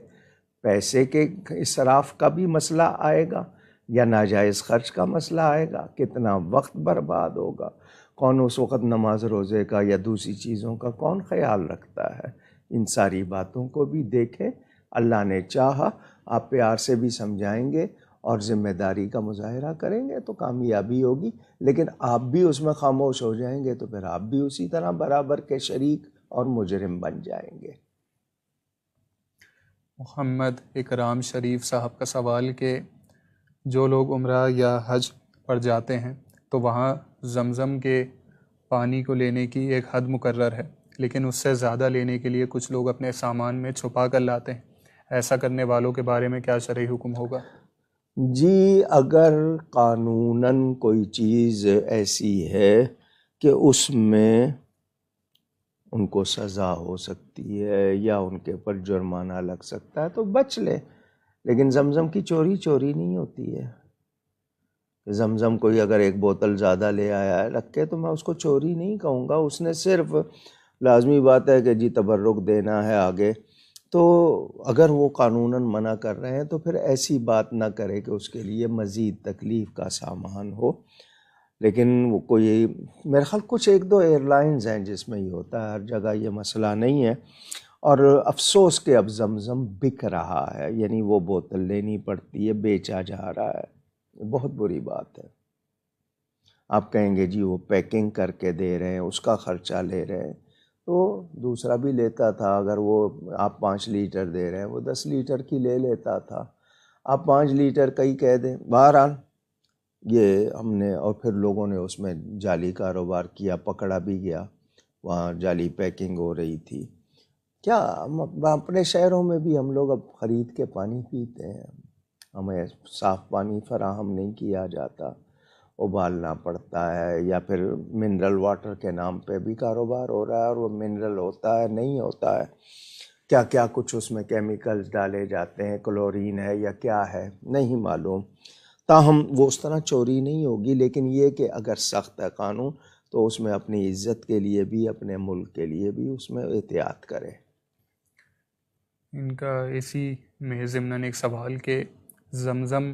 [SPEAKER 2] پیسے کے اسراف کا بھی مسئلہ آئے گا، یا ناجائز خرچ کا مسئلہ آئے گا، کتنا وقت برباد ہوگا، کون اس وقت نماز روزے کا یا دوسری چیزوں کا کون خیال رکھتا ہے۔ ان ساری باتوں کو بھی دیکھیں۔ اللہ نے چاہا آپ پیار سے بھی سمجھائیں گے اور ذمہ داری کا مظاہرہ کریں گے تو کامیابی ہوگی، لیکن آپ بھی اس میں خاموش ہو جائیں گے تو پھر آپ بھی اسی طرح برابر کے شریک اور مجرم بن جائیں گے۔
[SPEAKER 1] محمد اکرام شریف صاحب کا سوال کہ جو لوگ عمرہ یا حج پر جاتے ہیں تو وہاں زمزم کے پانی کو لینے کی ایک حد مقرر ہے، لیکن اس سے زیادہ لینے کے لیے کچھ لوگ اپنے سامان میں چھپا کر لاتے ہیں، ایسا کرنے والوں کے بارے میں کیا شرعی حکم ہوگا؟
[SPEAKER 2] جی اگر قانوناً کوئی چیز ایسی ہے کہ اس میں ان کو سزا ہو سکتی ہے یا ان کے اوپر جرمانہ لگ سکتا ہے تو بچ لے، لیکن زمزم کی چوری نہیں ہوتی ہے۔ زمزم کوئی اگر ایک بوتل زیادہ لے آیا ہے رکھ کے تو میں اس کو چوری نہیں کہوں گا، اس نے صرف لازمی بات ہے کہ جی تبرک دینا ہے آگے، تو اگر وہ قانوناً منع کر رہے ہیں تو پھر ایسی بات نہ کرے کہ اس کے لیے مزید تکلیف کا سامان ہو۔ لیکن وہ کوئی میرے خیال کچھ ایک دو ایئر لائنز ہیں جس میں یہ ہوتا ہے، ہر جگہ یہ مسئلہ نہیں ہے۔ اور افسوس کہ اب زمزم بک رہا ہے، یعنی وہ بوتل لینی پڑتی ہے، بیچا جا رہا ہے، بہت بری بات ہے۔ آپ کہیں گے جی وہ پیکنگ کر کے دے رہے ہیں، اس کا خرچہ لے رہے ہیں، تو دوسرا بھی لیتا تھا، اگر وہ آپ 5 لیٹر دے رہے ہیں وہ 10 لیٹر کی لے لیتا تھا، آپ 5 لیٹر کا ہی کہہ دیں۔ بہرحال یہ ہم نے، اور پھر لوگوں نے اس میں جعلی کاروبار کیا، پکڑا بھی گیا، وہاں جعلی پیکنگ ہو رہی تھی۔ کیا اپنے شہروں میں بھی ہم لوگ اب خرید کے پانی پیتے ہیں، ہمیں صاف پانی فراہم نہیں کیا جاتا، ابالنا پڑتا ہے، یا پھر منرل واٹر کے نام پہ بھی کاروبار ہو رہا ہے، اور وہ منرل ہوتا ہے نہیں ہوتا ہے، کیا کیا کچھ اس میں کیمیکلز ڈالے جاتے ہیں، کلورین ہے یا کیا ہے نہیں معلوم۔ تاہم وہ اس طرح چوری نہیں ہوگی، لیکن یہ کہ اگر سخت ہے قانون تو اس میں اپنی عزت کے لیے بھی، اپنے ملک کے لیے بھی اس میں احتیاط کرے۔
[SPEAKER 1] ان کا اسی میں ضمن ایک سوال کہ زمزم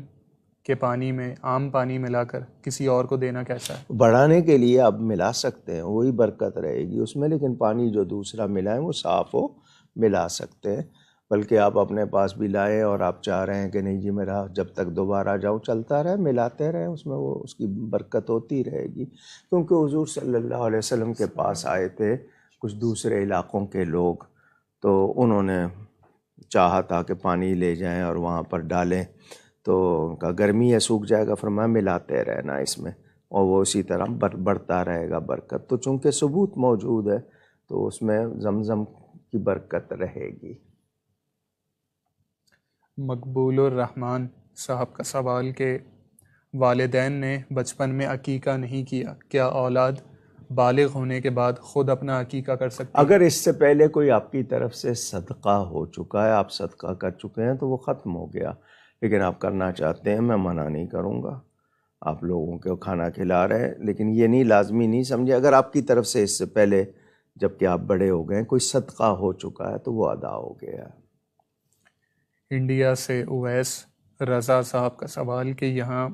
[SPEAKER 1] کہ پانی میں عام پانی ملا کر کسی اور کو دینا کیسا ہے؟
[SPEAKER 2] بڑھانے کے لیے آپ ملا سکتے ہیں، وہی برکت رہے گی اس میں، لیکن پانی جو دوسرا ملا ہے وہ صاف ہو، ملا سکتے ہیں۔ بلکہ آپ اپنے پاس بھی لائیں اور آپ چاہ رہے ہیں کہ نہیں جی میرا جب تک دوبارہ جاؤں چلتا رہے، ملاتے رہیں، اس میں وہ اس کی برکت ہوتی رہے گی۔ کیونکہ حضور صلی اللہ علیہ وسلم کے پاس آئے تھے کچھ دوسرے علاقوں کے لوگ، تو انہوں نے چاہا تھا کہ پانی لے جائیں اور وہاں پر ڈالیں، تو ان کا گرمی ہے سوکھ جائے گا، فرمایا ملاتے رہنا اس میں، اور وہ اسی طرح بڑھتا رہے گا برکت۔ تو چونکہ ثبوت موجود ہے تو اس میں زمزم کی برکت رہے گی۔
[SPEAKER 1] مقبول الرحمن صاحب کا سوال کہ والدین نے بچپن میں عقیقہ نہیں کیا، کیا اولاد بالغ ہونے کے بعد خود اپنا عقیقہ کر سکتی ہے؟
[SPEAKER 2] اگر اس سے پہلے کوئی آپ کی طرف سے صدقہ ہو چکا ہے، آپ صدقہ کر چکے ہیں، تو وہ ختم ہو گیا۔ لیکن آپ کرنا چاہتے ہیں، میں منع نہیں کروں گا، آپ لوگوں کو کھانا کھلا رہے ہیں، لیکن یہ نہیں لازمی نہیں سمجھے، اگر آپ کی طرف سے اس سے پہلے جب کہ آپ بڑے ہو گئے کوئی صدقہ ہو چکا ہے تو وہ ادا ہو گیا۔
[SPEAKER 1] انڈیا سے اویس رضا صاحب کا سوال کہ یہاں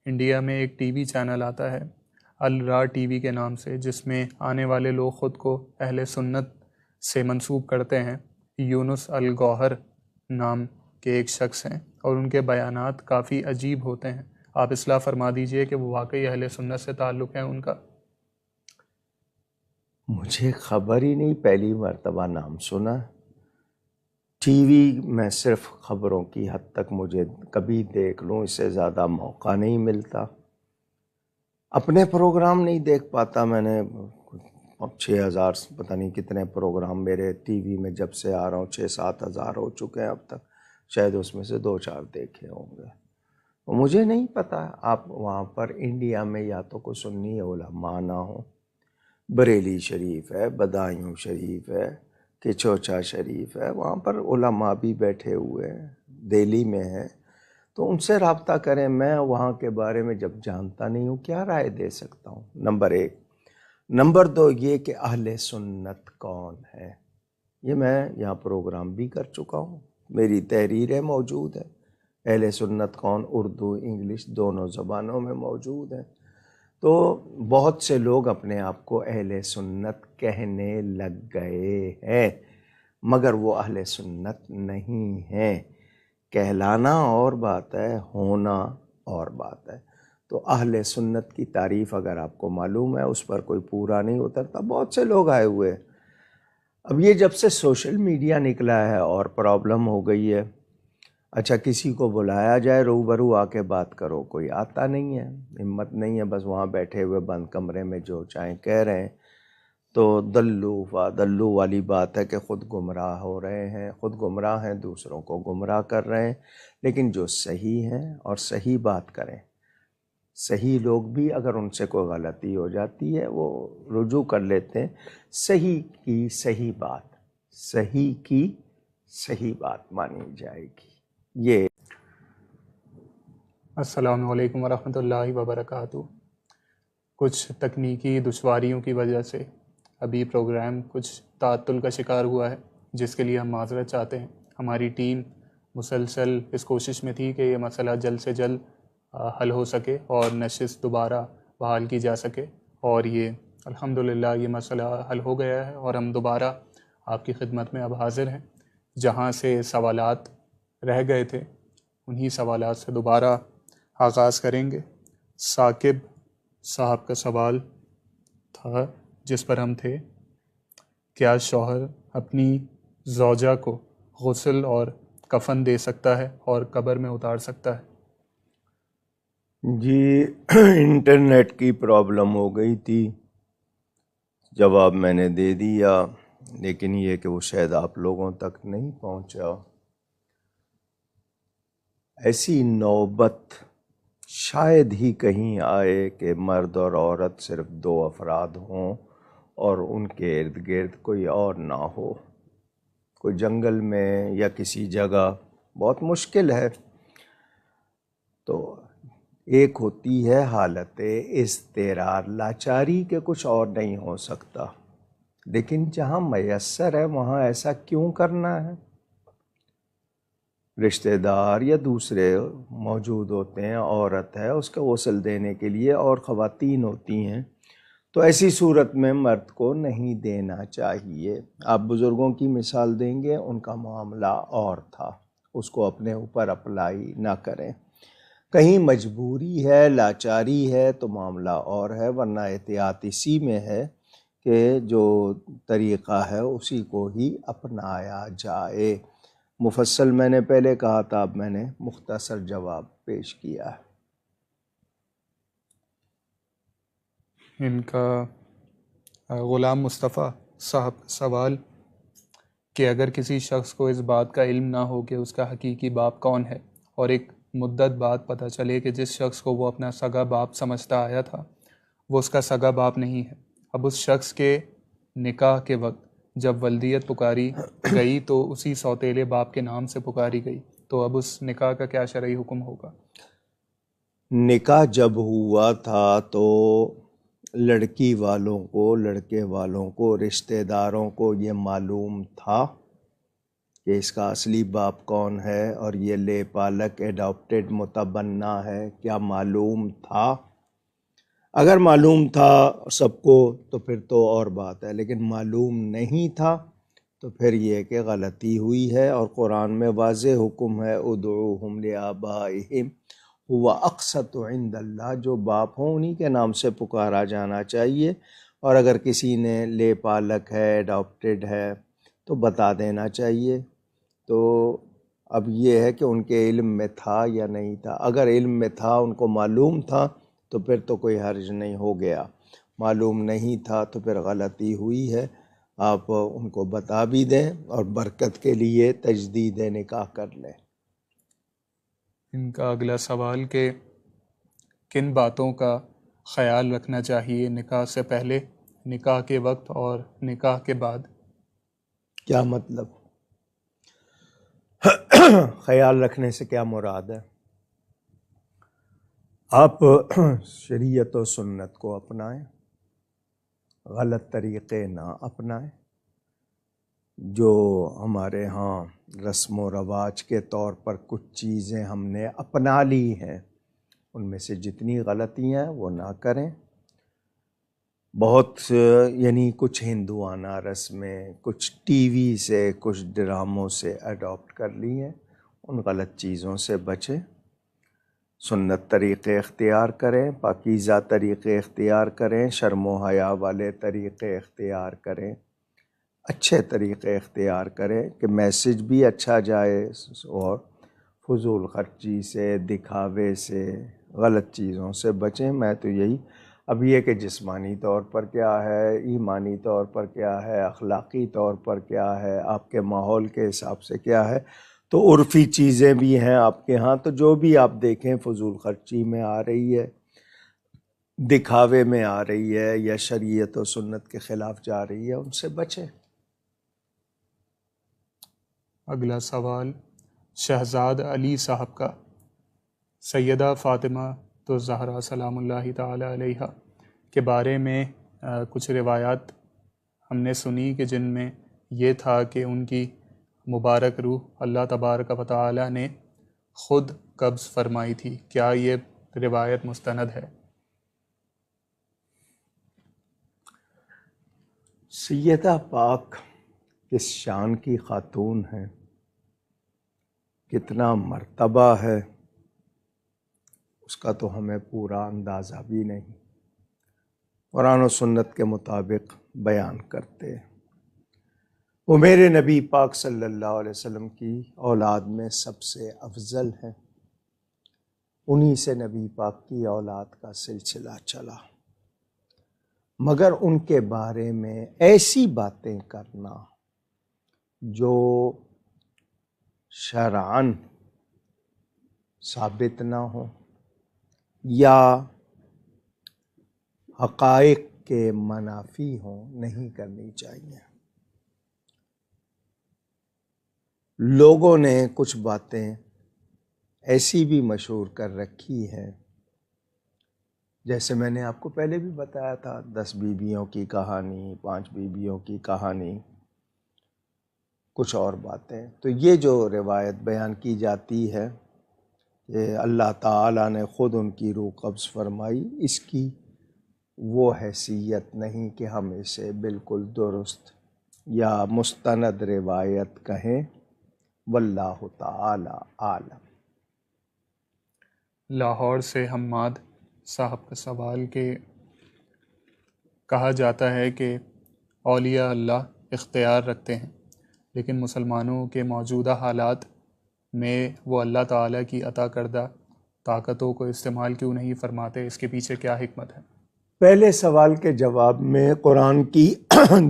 [SPEAKER 1] انڈیا میں ایک ٹی وی چینل آتا ہے الرا ٹی وی کے نام سے، جس میں آنے والے لوگ خود کو اہل سنت سے منسوب کرتے ہیں۔ یونس الگوہر نام کے ایک شخص ہیں اور ان کے بیانات کافی عجیب ہوتے ہیں، آپ اصلاح فرما دیجئے کہ وہ واقعی اہل سنت سے تعلق ہے ان کا؟
[SPEAKER 2] مجھے خبر ہی نہیں، پہلی مرتبہ نام سنا۔ ٹی وی میں صرف خبروں کی حد تک مجھے کبھی دیکھ لوں، اس سے زیادہ موقع نہیں ملتا۔ اپنے پروگرام نہیں دیکھ پاتا میں نے، اب 6,000 پتہ نہیں کتنے پروگرام میرے ٹی وی میں جب سے آ رہا ہوں، 6-7 ہزار ہو چکے ہیں اب تک، شاید اس میں سے 2-4 دیکھے ہوں گے۔ مجھے نہیں پتا، آپ وہاں پر انڈیا میں یا تو کوئی سنی علماء نہ ہوں، بریلی شریف ہے، بدایوں شریف ہے، کہ چوچا شریف ہے، وہاں پر علماء بھی بیٹھے ہوئے ہیں، دہلی میں ہیں، تو ان سے رابطہ کریں۔ میں وہاں کے بارے میں جب جانتا نہیں ہوں کیا رائے دے سکتا ہوں، نمبر 1۔ نمبر 2 یہ کہ اہل سنت کون ہے، یہ میں یہاں پروگرام بھی کر چکا ہوں، میری تحریریں موجود ہیں، اہل سنت کون اردو انگلش دونوں زبانوں میں موجود ہیں۔ تو بہت سے لوگ اپنے آپ کو اہل سنت کہنے لگ گئے ہیں، مگر وہ اہل سنت نہیں ہیں۔ کہلانا اور بات ہے، ہونا اور بات ہے۔ تو اہل سنت کی تعریف اگر آپ کو معلوم ہے، اس پر کوئی پورا نہیں اترتا۔ بہت سے لوگ آئے ہوئے، اب یہ جب سے سوشل میڈیا نکلا ہے اور پرابلم ہو گئی ہے، اچھا کسی کو بلایا جائے روبرو آ کے بات کرو، کوئی آتا نہیں ہے، ہمت نہیں ہے، بس وہاں بیٹھے ہوئے بند کمرے میں جو چاہیں کہہ رہے ہیں۔ تو دلو والی بات ہے کہ خود گمراہ ہو رہے ہیں، خود گمراہ ہیں، دوسروں کو گمراہ کر رہے ہیں۔ لیکن جو صحیح ہیں اور صحیح بات کریں، صحیح لوگ بھی اگر ان سے کوئی غلطی ہو جاتی ہے وہ رجوع کر لیتے ہیں، صحیح کی صحیح بات، صحیح کی صحیح بات مانی جائے گی۔ یہ
[SPEAKER 1] السلام علیکم ورحمۃ اللہ وبرکاتہ۔ کچھ تکنیکی دشواریوں کی وجہ سے ابھی پروگرام کچھ تعطل کا شکار ہوا ہے، جس کے لیے ہم معذرت چاہتے ہیں۔ ہماری ٹیم مسلسل اس کوشش میں تھی کہ یہ مسئلہ جلد سے جلد حل ہو سکے اور نشست دوبارہ بحال کی جا سکے، اور یہ الحمدللہ یہ مسئلہ حل ہو گیا ہے اور ہم دوبارہ آپ کی خدمت میں اب حاضر ہیں۔ جہاں سے سوالات رہ گئے تھے انہی سوالات سے دوبارہ آغاز کریں گے۔ ثاقب صاحب کا سوال تھا جس پر ہم تھے، کیا شوہر اپنی زوجہ کو غسل اور کفن دے سکتا ہے اور قبر میں اتار سکتا ہے؟
[SPEAKER 2] جی انٹرنیٹ کی پرابلم ہو گئی تھی، جواب میں نے دے دیا، لیکن یہ کہ وہ شاید آپ لوگوں تک نہیں پہنچا۔ ایسی نوبت شاید ہی کہیں آئے کہ مرد اور عورت صرف 2 افراد ہوں اور ان کے ارد گرد کوئی اور نہ ہو، کوئی جنگل میں یا کسی جگہ، بہت مشکل ہے۔ تو ایک ہوتی ہے حالت اضطرار، لاچاری کے کچھ اور نہیں ہو سکتا، لیکن جہاں میسر ہے وہاں ایسا کیوں کرنا ہے؟ رشتہ دار یا دوسرے موجود ہوتے ہیں، عورت ہے اس کا غسل دینے کے لیے، اور خواتین ہوتی ہیں، تو ایسی صورت میں مرد کو نہیں دینا چاہیے۔ آپ بزرگوں کی مثال دیں گے، ان کا معاملہ اور تھا، اس کو اپنے اوپر اپلائی نہ کریں۔ کہیں مجبوری ہے، لاچاری ہے تو معاملہ اور ہے، ورنہ احتیاط اسی میں ہے کہ جو طریقہ ہے اسی کو ہی اپنایا جائے۔ مفصل میں نے پہلے کہا تھا، اب میں نے مختصر جواب پیش کیا ہے۔
[SPEAKER 1] ان کا غلام مصطفیٰ صاحب کا سوال کہ اگر کسی شخص کو اس بات کا علم نہ ہو کہ اس کا حقیقی باپ کون ہے، اور ایک مدت بعد پتہ چلے کہ جس شخص کو وہ اپنا سگا باپ سمجھتا آیا تھا وہ اس کا سگا باپ نہیں ہے، اب اس شخص کے نکاح کے وقت جب ولدیت پکاری گئی تو اسی سوتیلے باپ کے نام سے پکاری گئی، تو اب اس نکاح کا کیا شرعی حکم ہوگا؟
[SPEAKER 2] نکاح جب ہوا تھا تو لڑکی والوں کو، لڑکے والوں کو، رشتہ داروں کو یہ معلوم تھا کہ اس کا اصلی باپ کون ہے اور یہ لے پالک ایڈاپٹیڈ متبنہ ہے؟ کیا معلوم تھا؟ اگر معلوم تھا سب کو تو پھر تو اور بات ہے، لیکن معلوم نہیں تھا تو پھر یہ کہ غلطی ہوئی ہے، اور قرآن میں واضح حکم ہے ادعوہم لآبائہم هو اقسط عند اللہ، جو باپ ہوں انہی کے نام سے پکارا جانا چاہیے، اور اگر کسی نے لے پالک ہے، ایڈاپٹیڈ ہے تو بتا دینا چاہیے۔ تو اب یہ ہے کہ ان کے علم میں تھا یا نہیں تھا۔ اگر علم میں تھا، ان کو معلوم تھا تو پھر تو کوئی حرج نہیں ہو گیا، معلوم نہیں تھا تو پھر غلطی ہوئی ہے، آپ ان کو بتا بھی دیں اور برکت کے لیے تجدید نکاح کر لیں۔
[SPEAKER 1] ان کا اگلا سوال کہ کن باتوں کا خیال رکھنا چاہیے نکاح سے پہلے، نکاح کے وقت اور نکاح کے بعد؟
[SPEAKER 2] کیا مطلب؟ خیال رکھنے سے کیا مراد ہے؟ آپ شریعت و سنت کو اپنائیں، غلط طریقے نہ اپنائیں۔ جو ہمارے ہاں رسم و رواج کے طور پر کچھ چیزیں ہم نے اپنا لی ہیں، ان میں سے جتنی غلطیاں ہیں وہ نہ کریں۔ بہت یعنی کچھ ہندوانہ رسمیں کچھ ٹی وی سے، کچھ ڈراموں سے اڈاپٹ کر لی ہیں، ان غلط چیزوں سے بچیں، سنت طریقے اختیار کریں، پاکیزہ طریقے اختیار کریں، شرم و حیا والے طریقے اختیار کریں، اچھے طریقے اختیار کریں کہ میسج بھی اچھا جائے، اور فضول خرچی سے، دکھاوے سے، غلط چیزوں سے بچیں۔ میں تو یہی، اب یہ کہ جسمانی طور پر کیا ہے، ایمانی طور پر کیا ہے، اخلاقی طور پر کیا ہے، آپ کے ماحول کے حساب سے کیا ہے، تو عرفی چیزیں بھی ہیں آپ کے ہاں، تو جو بھی آپ دیکھیں فضول خرچی میں آ رہی ہے، دکھاوے میں آ رہی ہے، یا شریعت و سنت کے خلاف جا رہی ہے، ان سے بچیں۔
[SPEAKER 1] اگلا سوال شہزاد علی صاحب کا، سیدہ فاطمہ تو زہرا سلام اللہ تعالی علیہا کے بارے میں کچھ روایات ہم نے سنی کہ جن میں یہ تھا کہ ان کی مبارک روح اللہ تبارک و تعالی نے خود قبض فرمائی تھی، کیا یہ روایت مستند ہے؟
[SPEAKER 2] سیدہ پاک کس شان کی خاتون ہیں، کتنا مرتبہ ہے، اس کا تو ہمیں پورا اندازہ بھی نہیں، قرآن و سنت کے مطابق بیان کرتے ہیں۔ وہ میرے نبی پاک صلی اللہ علیہ وسلم کی اولاد میں سب سے افضل ہیں، انہی سے نبی پاک کی اولاد کا سلسلہ چلا، مگر ان کے بارے میں ایسی باتیں کرنا جو شرعاً ثابت نہ ہو یا حقائق کے منافی ہوں، نہیں کرنی چاہیے۔ لوگوں نے کچھ باتیں ایسی بھی مشہور کر رکھی ہیں، جیسے میں نے آپ کو پہلے بھی بتایا تھا، 10 بیویوں کی کہانی، 5 بیویوں کی کہانی، کچھ اور باتیں. تو یہ جو روایت بیان کی جاتی ہے کہ اللہ تعالیٰ نے خود ان کی روح قبض فرمائی، اس کی وہ حیثیت نہیں کہ ہم اسے بالکل درست یا مستند روایت کہیں. واللہ تعالی عالم.
[SPEAKER 1] لاہور سے حماد صاحب کا سوال کہ کہا جاتا ہے کہ اولیاء اللہ اختیار رکھتے ہیں، لیکن مسلمانوں کے موجودہ حالات میں وہ اللہ تعالیٰ کی عطا کردہ طاقتوں کو استعمال کیوں نہیں فرماتے؟ اس کے پیچھے کیا حکمت ہے؟
[SPEAKER 2] پہلے سوال کے جواب میں قرآن کی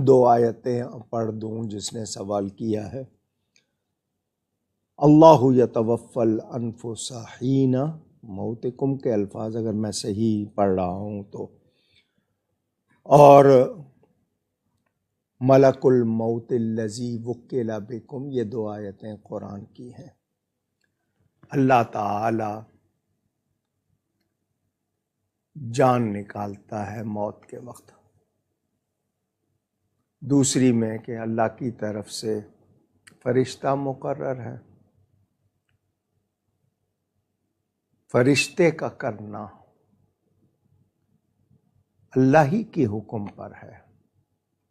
[SPEAKER 2] 2 آیتیں پڑھ دوں جس نے سوال کیا ہے. اللہ یتوفی الانفس حین موتکم کے الفاظ اگر میں صحیح پڑھ رہا ہوں تو، اور ملک الموت الذی وکل بکم، یہ 2 آیتیں قرآن کی ہیں. اللہ تعالی جان نکالتا ہے موت کے وقت. دوسری میں کہ اللہ کی طرف سے فرشتہ مقرر ہے. فرشتے کا کرنا اللہ ہی کے حکم پر ہے،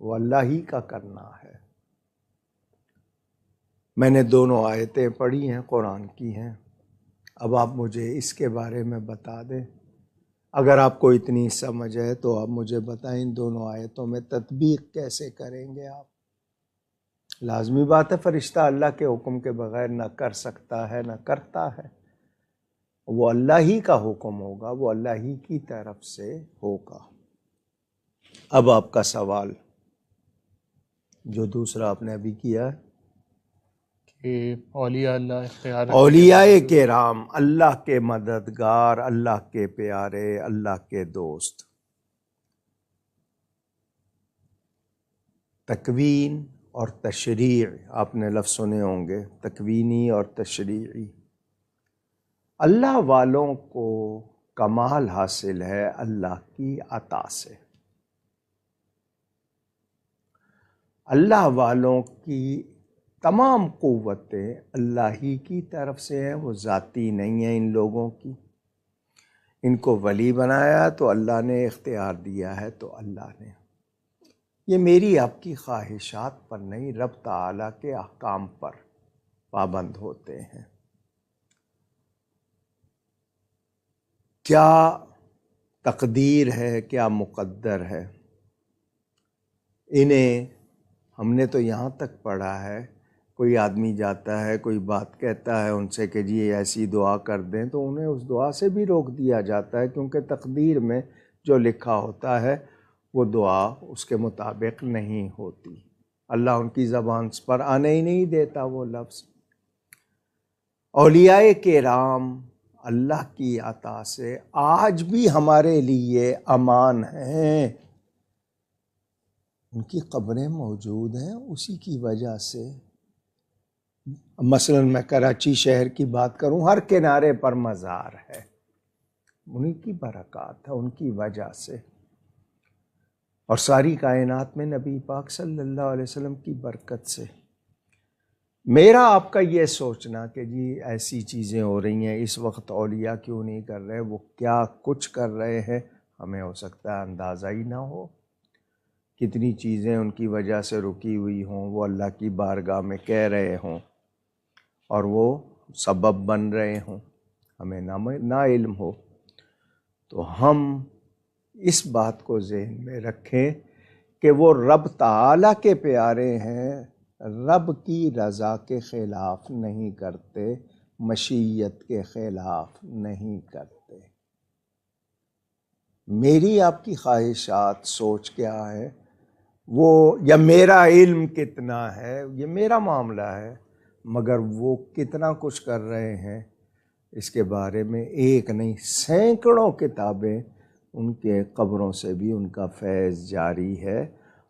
[SPEAKER 2] وہ اللہ ہی کا کرنا ہے. میں نے 2 آیتیں پڑھی ہیں، قرآن کی ہیں. اب آپ مجھے اس کے بارے میں بتا دیں. اگر آپ کو اتنی سمجھ ہے تو آپ مجھے بتائیں ان 2 آیتوں میں تطبیق کیسے کریں گے آپ. لازمی بات ہے فرشتہ اللہ کے حکم کے بغیر نہ کر سکتا ہے نہ کرتا ہے. وہ اللہ ہی کا حکم ہوگا، وہ اللہ ہی کی طرف سے ہوگا. اب آپ کا سوال جو دوسرا آپ نے ابھی کیا ہے
[SPEAKER 1] کہ اولیاء اللہ اختیار رکھتے ہیں.
[SPEAKER 2] اولیاء کرام اللہ کے مددگار، اللہ کے پیارے، اللہ کے دوست. تکوین اور تشریع آپ نے لفظ سنے ہوں گے، تکوینی اور تشریعی. اللہ والوں کو کمال حاصل ہے اللہ کی عطا سے. اللہ والوں کی تمام قوتیں اللہ ہی کی طرف سے ہیں، وہ ذاتی نہیں ہیں ان لوگوں کی. ان کو ولی بنایا تو اللہ نے، اختیار دیا ہے تو اللہ نے. یہ میری آپ کی خواہشات پر نہیں، رب تعالیٰ کے احکام پر پابند ہوتے ہیں. کیا تقدیر ہے، کیا مقدر ہے. انہیں ہم نے تو یہاں تک پڑھا ہے، کوئی آدمی جاتا ہے کوئی بات کہتا ہے ان سے کہ جی ایسی دعا کر دیں، تو انہیں اس دعا سے بھی روک دیا جاتا ہے، کیونکہ تقدیر میں جو لکھا ہوتا ہے وہ دعا اس کے مطابق نہیں ہوتی. اللہ ان کی زبان پر آنے ہی نہیں دیتا وہ لفظ. اولیاء کرام اللہ کی عطا سے آج بھی ہمارے لیے امان ہیں. ان کی قبریں موجود ہیں اسی کی وجہ سے. مثلا میں کراچی شہر کی بات کروں، ہر کنارے پر مزار ہے، انہی کی برکات ہے، ان کی وجہ سے. اور ساری کائنات میں نبی پاک صلی اللہ علیہ وسلم کی برکت سے. میرا آپ کا یہ سوچنا کہ جی ایسی چیزیں ہو رہی ہیں اس وقت، اولیاء کیوں نہیں کر رہے، وہ کیا کچھ کر رہے ہیں، ہمیں ہو سکتا ہے اندازہ ہی نہ ہو. کتنی چیزیں ان کی وجہ سے رکی ہوئی ہوں، وہ اللہ کی بارگاہ میں کہہ رہے ہوں اور وہ سبب بن رہے ہوں، ہمیں نہ علم ہو. تو ہم اس بات کو ذہن میں رکھیں کہ وہ رب تعالیٰ کے پیارے ہیں، رب کی رضا کے خلاف نہیں کرتے، مشیت کے خلاف نہیں کرتے. میری آپ کی خواہشات، سوچ کیا ہے وہ، یا میرا علم کتنا ہے، یہ میرا معاملہ ہے، مگر وہ کتنا کچھ کر رہے ہیں اس کے بارے میں ایک نہیں سینکڑوں کتابیں ان کے قبروں سے بھی ان کا فیض جاری ہے.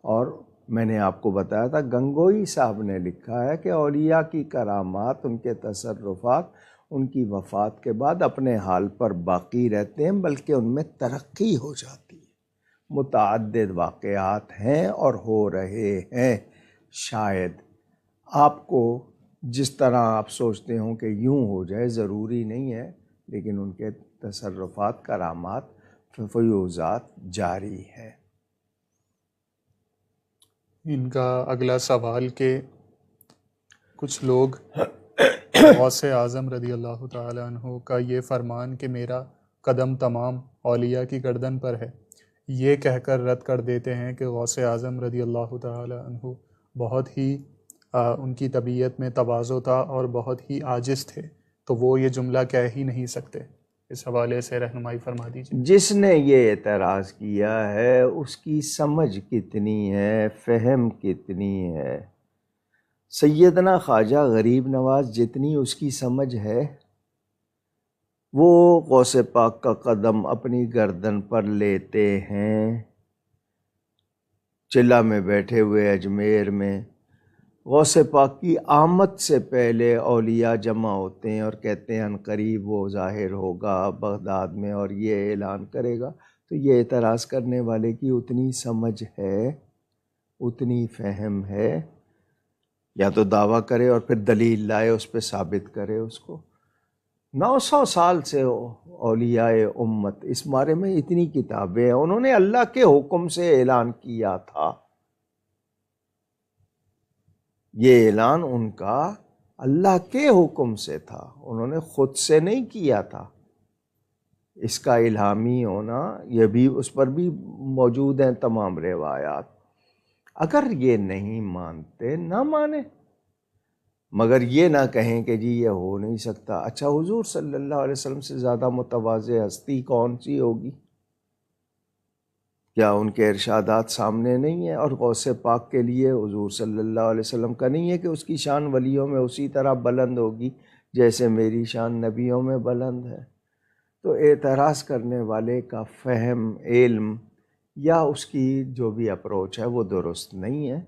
[SPEAKER 2] اور میں نے آپ کو بتایا تھا گنگوئی صاحب نے لکھا ہے کہ اولیاء کی کرامات، ان کے تصرفات ان کی وفات کے بعد اپنے حال پر باقی رہتے ہیں، بلکہ ان میں ترقی ہو جاتی ہے. متعدد واقعات ہیں اور ہو رہے ہیں. شاید آپ کو جس طرح آپ سوچتے ہوں کہ یوں ہو جائے ضروری نہیں ہے، لیکن ان کے تصرفات، کرامات، فیوضات جاری ہے۔
[SPEAKER 1] ان کا اگلا سوال کہ کچھ لوگ غوث اعظم رضی اللہ تعالیٰ عنہ کا یہ فرمان کہ میرا قدم تمام اولیاء کی گردن پر ہے، یہ کہہ کر رد کر دیتے ہیں کہ غوث اعظم رضی اللہ تعالیٰ عنہ بہت ہی ان کی طبیعت میں تواضع تھا اور بہت ہی عاجز تھے، تو وہ یہ جملہ کہہ ہی نہیں سکتے۔ اس حوالے سے رہنمائی فرما دیجیے۔
[SPEAKER 2] جس نے یہ اعتراض کیا ہے اس کی سمجھ کتنی ہے، فہم کتنی ہے؟ سیدنا خواجہ غریب نواز جتنی اس کی سمجھ ہے، وہ غوث پاک کا قدم اپنی گردن پر لیتے ہیں۔ چلہ میں بیٹھے ہوئے اجمیر میں غوث پاک کی آمد سے پہلے اولیاء جمع ہوتے ہیں اور کہتے ہیں عنقریب وہ ظاہر ہوگا بغداد میں اور یہ اعلان کرے گا۔ تو یہ اعتراض کرنے والے کی اتنی سمجھ ہے، اتنی فہم ہے، یا تو دعویٰ کرے اور پھر دلیل لائے اس پہ ثابت کرے اس کو۔ 900 سال سے اولیاء امت اس بارے میں اتنی کتابیں ہیں، انہوں نے اللہ کے حکم سے اعلان کیا تھا۔ یہ اعلان ان کا اللہ کے حکم سے تھا، انہوں نے خود سے نہیں کیا تھا۔ اس کا الہامی ہونا یہ بھی اس پر بھی موجود ہیں تمام روایات۔ اگر یہ نہیں مانتے نہ مانیں، مگر یہ نہ کہیں کہ جی یہ ہو نہیں سکتا۔ اچھا، حضور صلی اللہ علیہ وسلم سے زیادہ متواضع ہستی کون سی ہوگی؟ کیا ان کے ارشادات سامنے نہیں ہیں؟ اور غوث پاک کے لیے حضور صلی اللہ علیہ وسلم کا نہیں ہے کہ اس کی شان ولیوں میں اسی طرح بلند ہوگی جیسے میری شان نبیوں میں بلند ہے؟ تو اعتراض کرنے والے کا فہم، علم یا اس کی جو بھی اپروچ ہے وہ درست نہیں ہے۔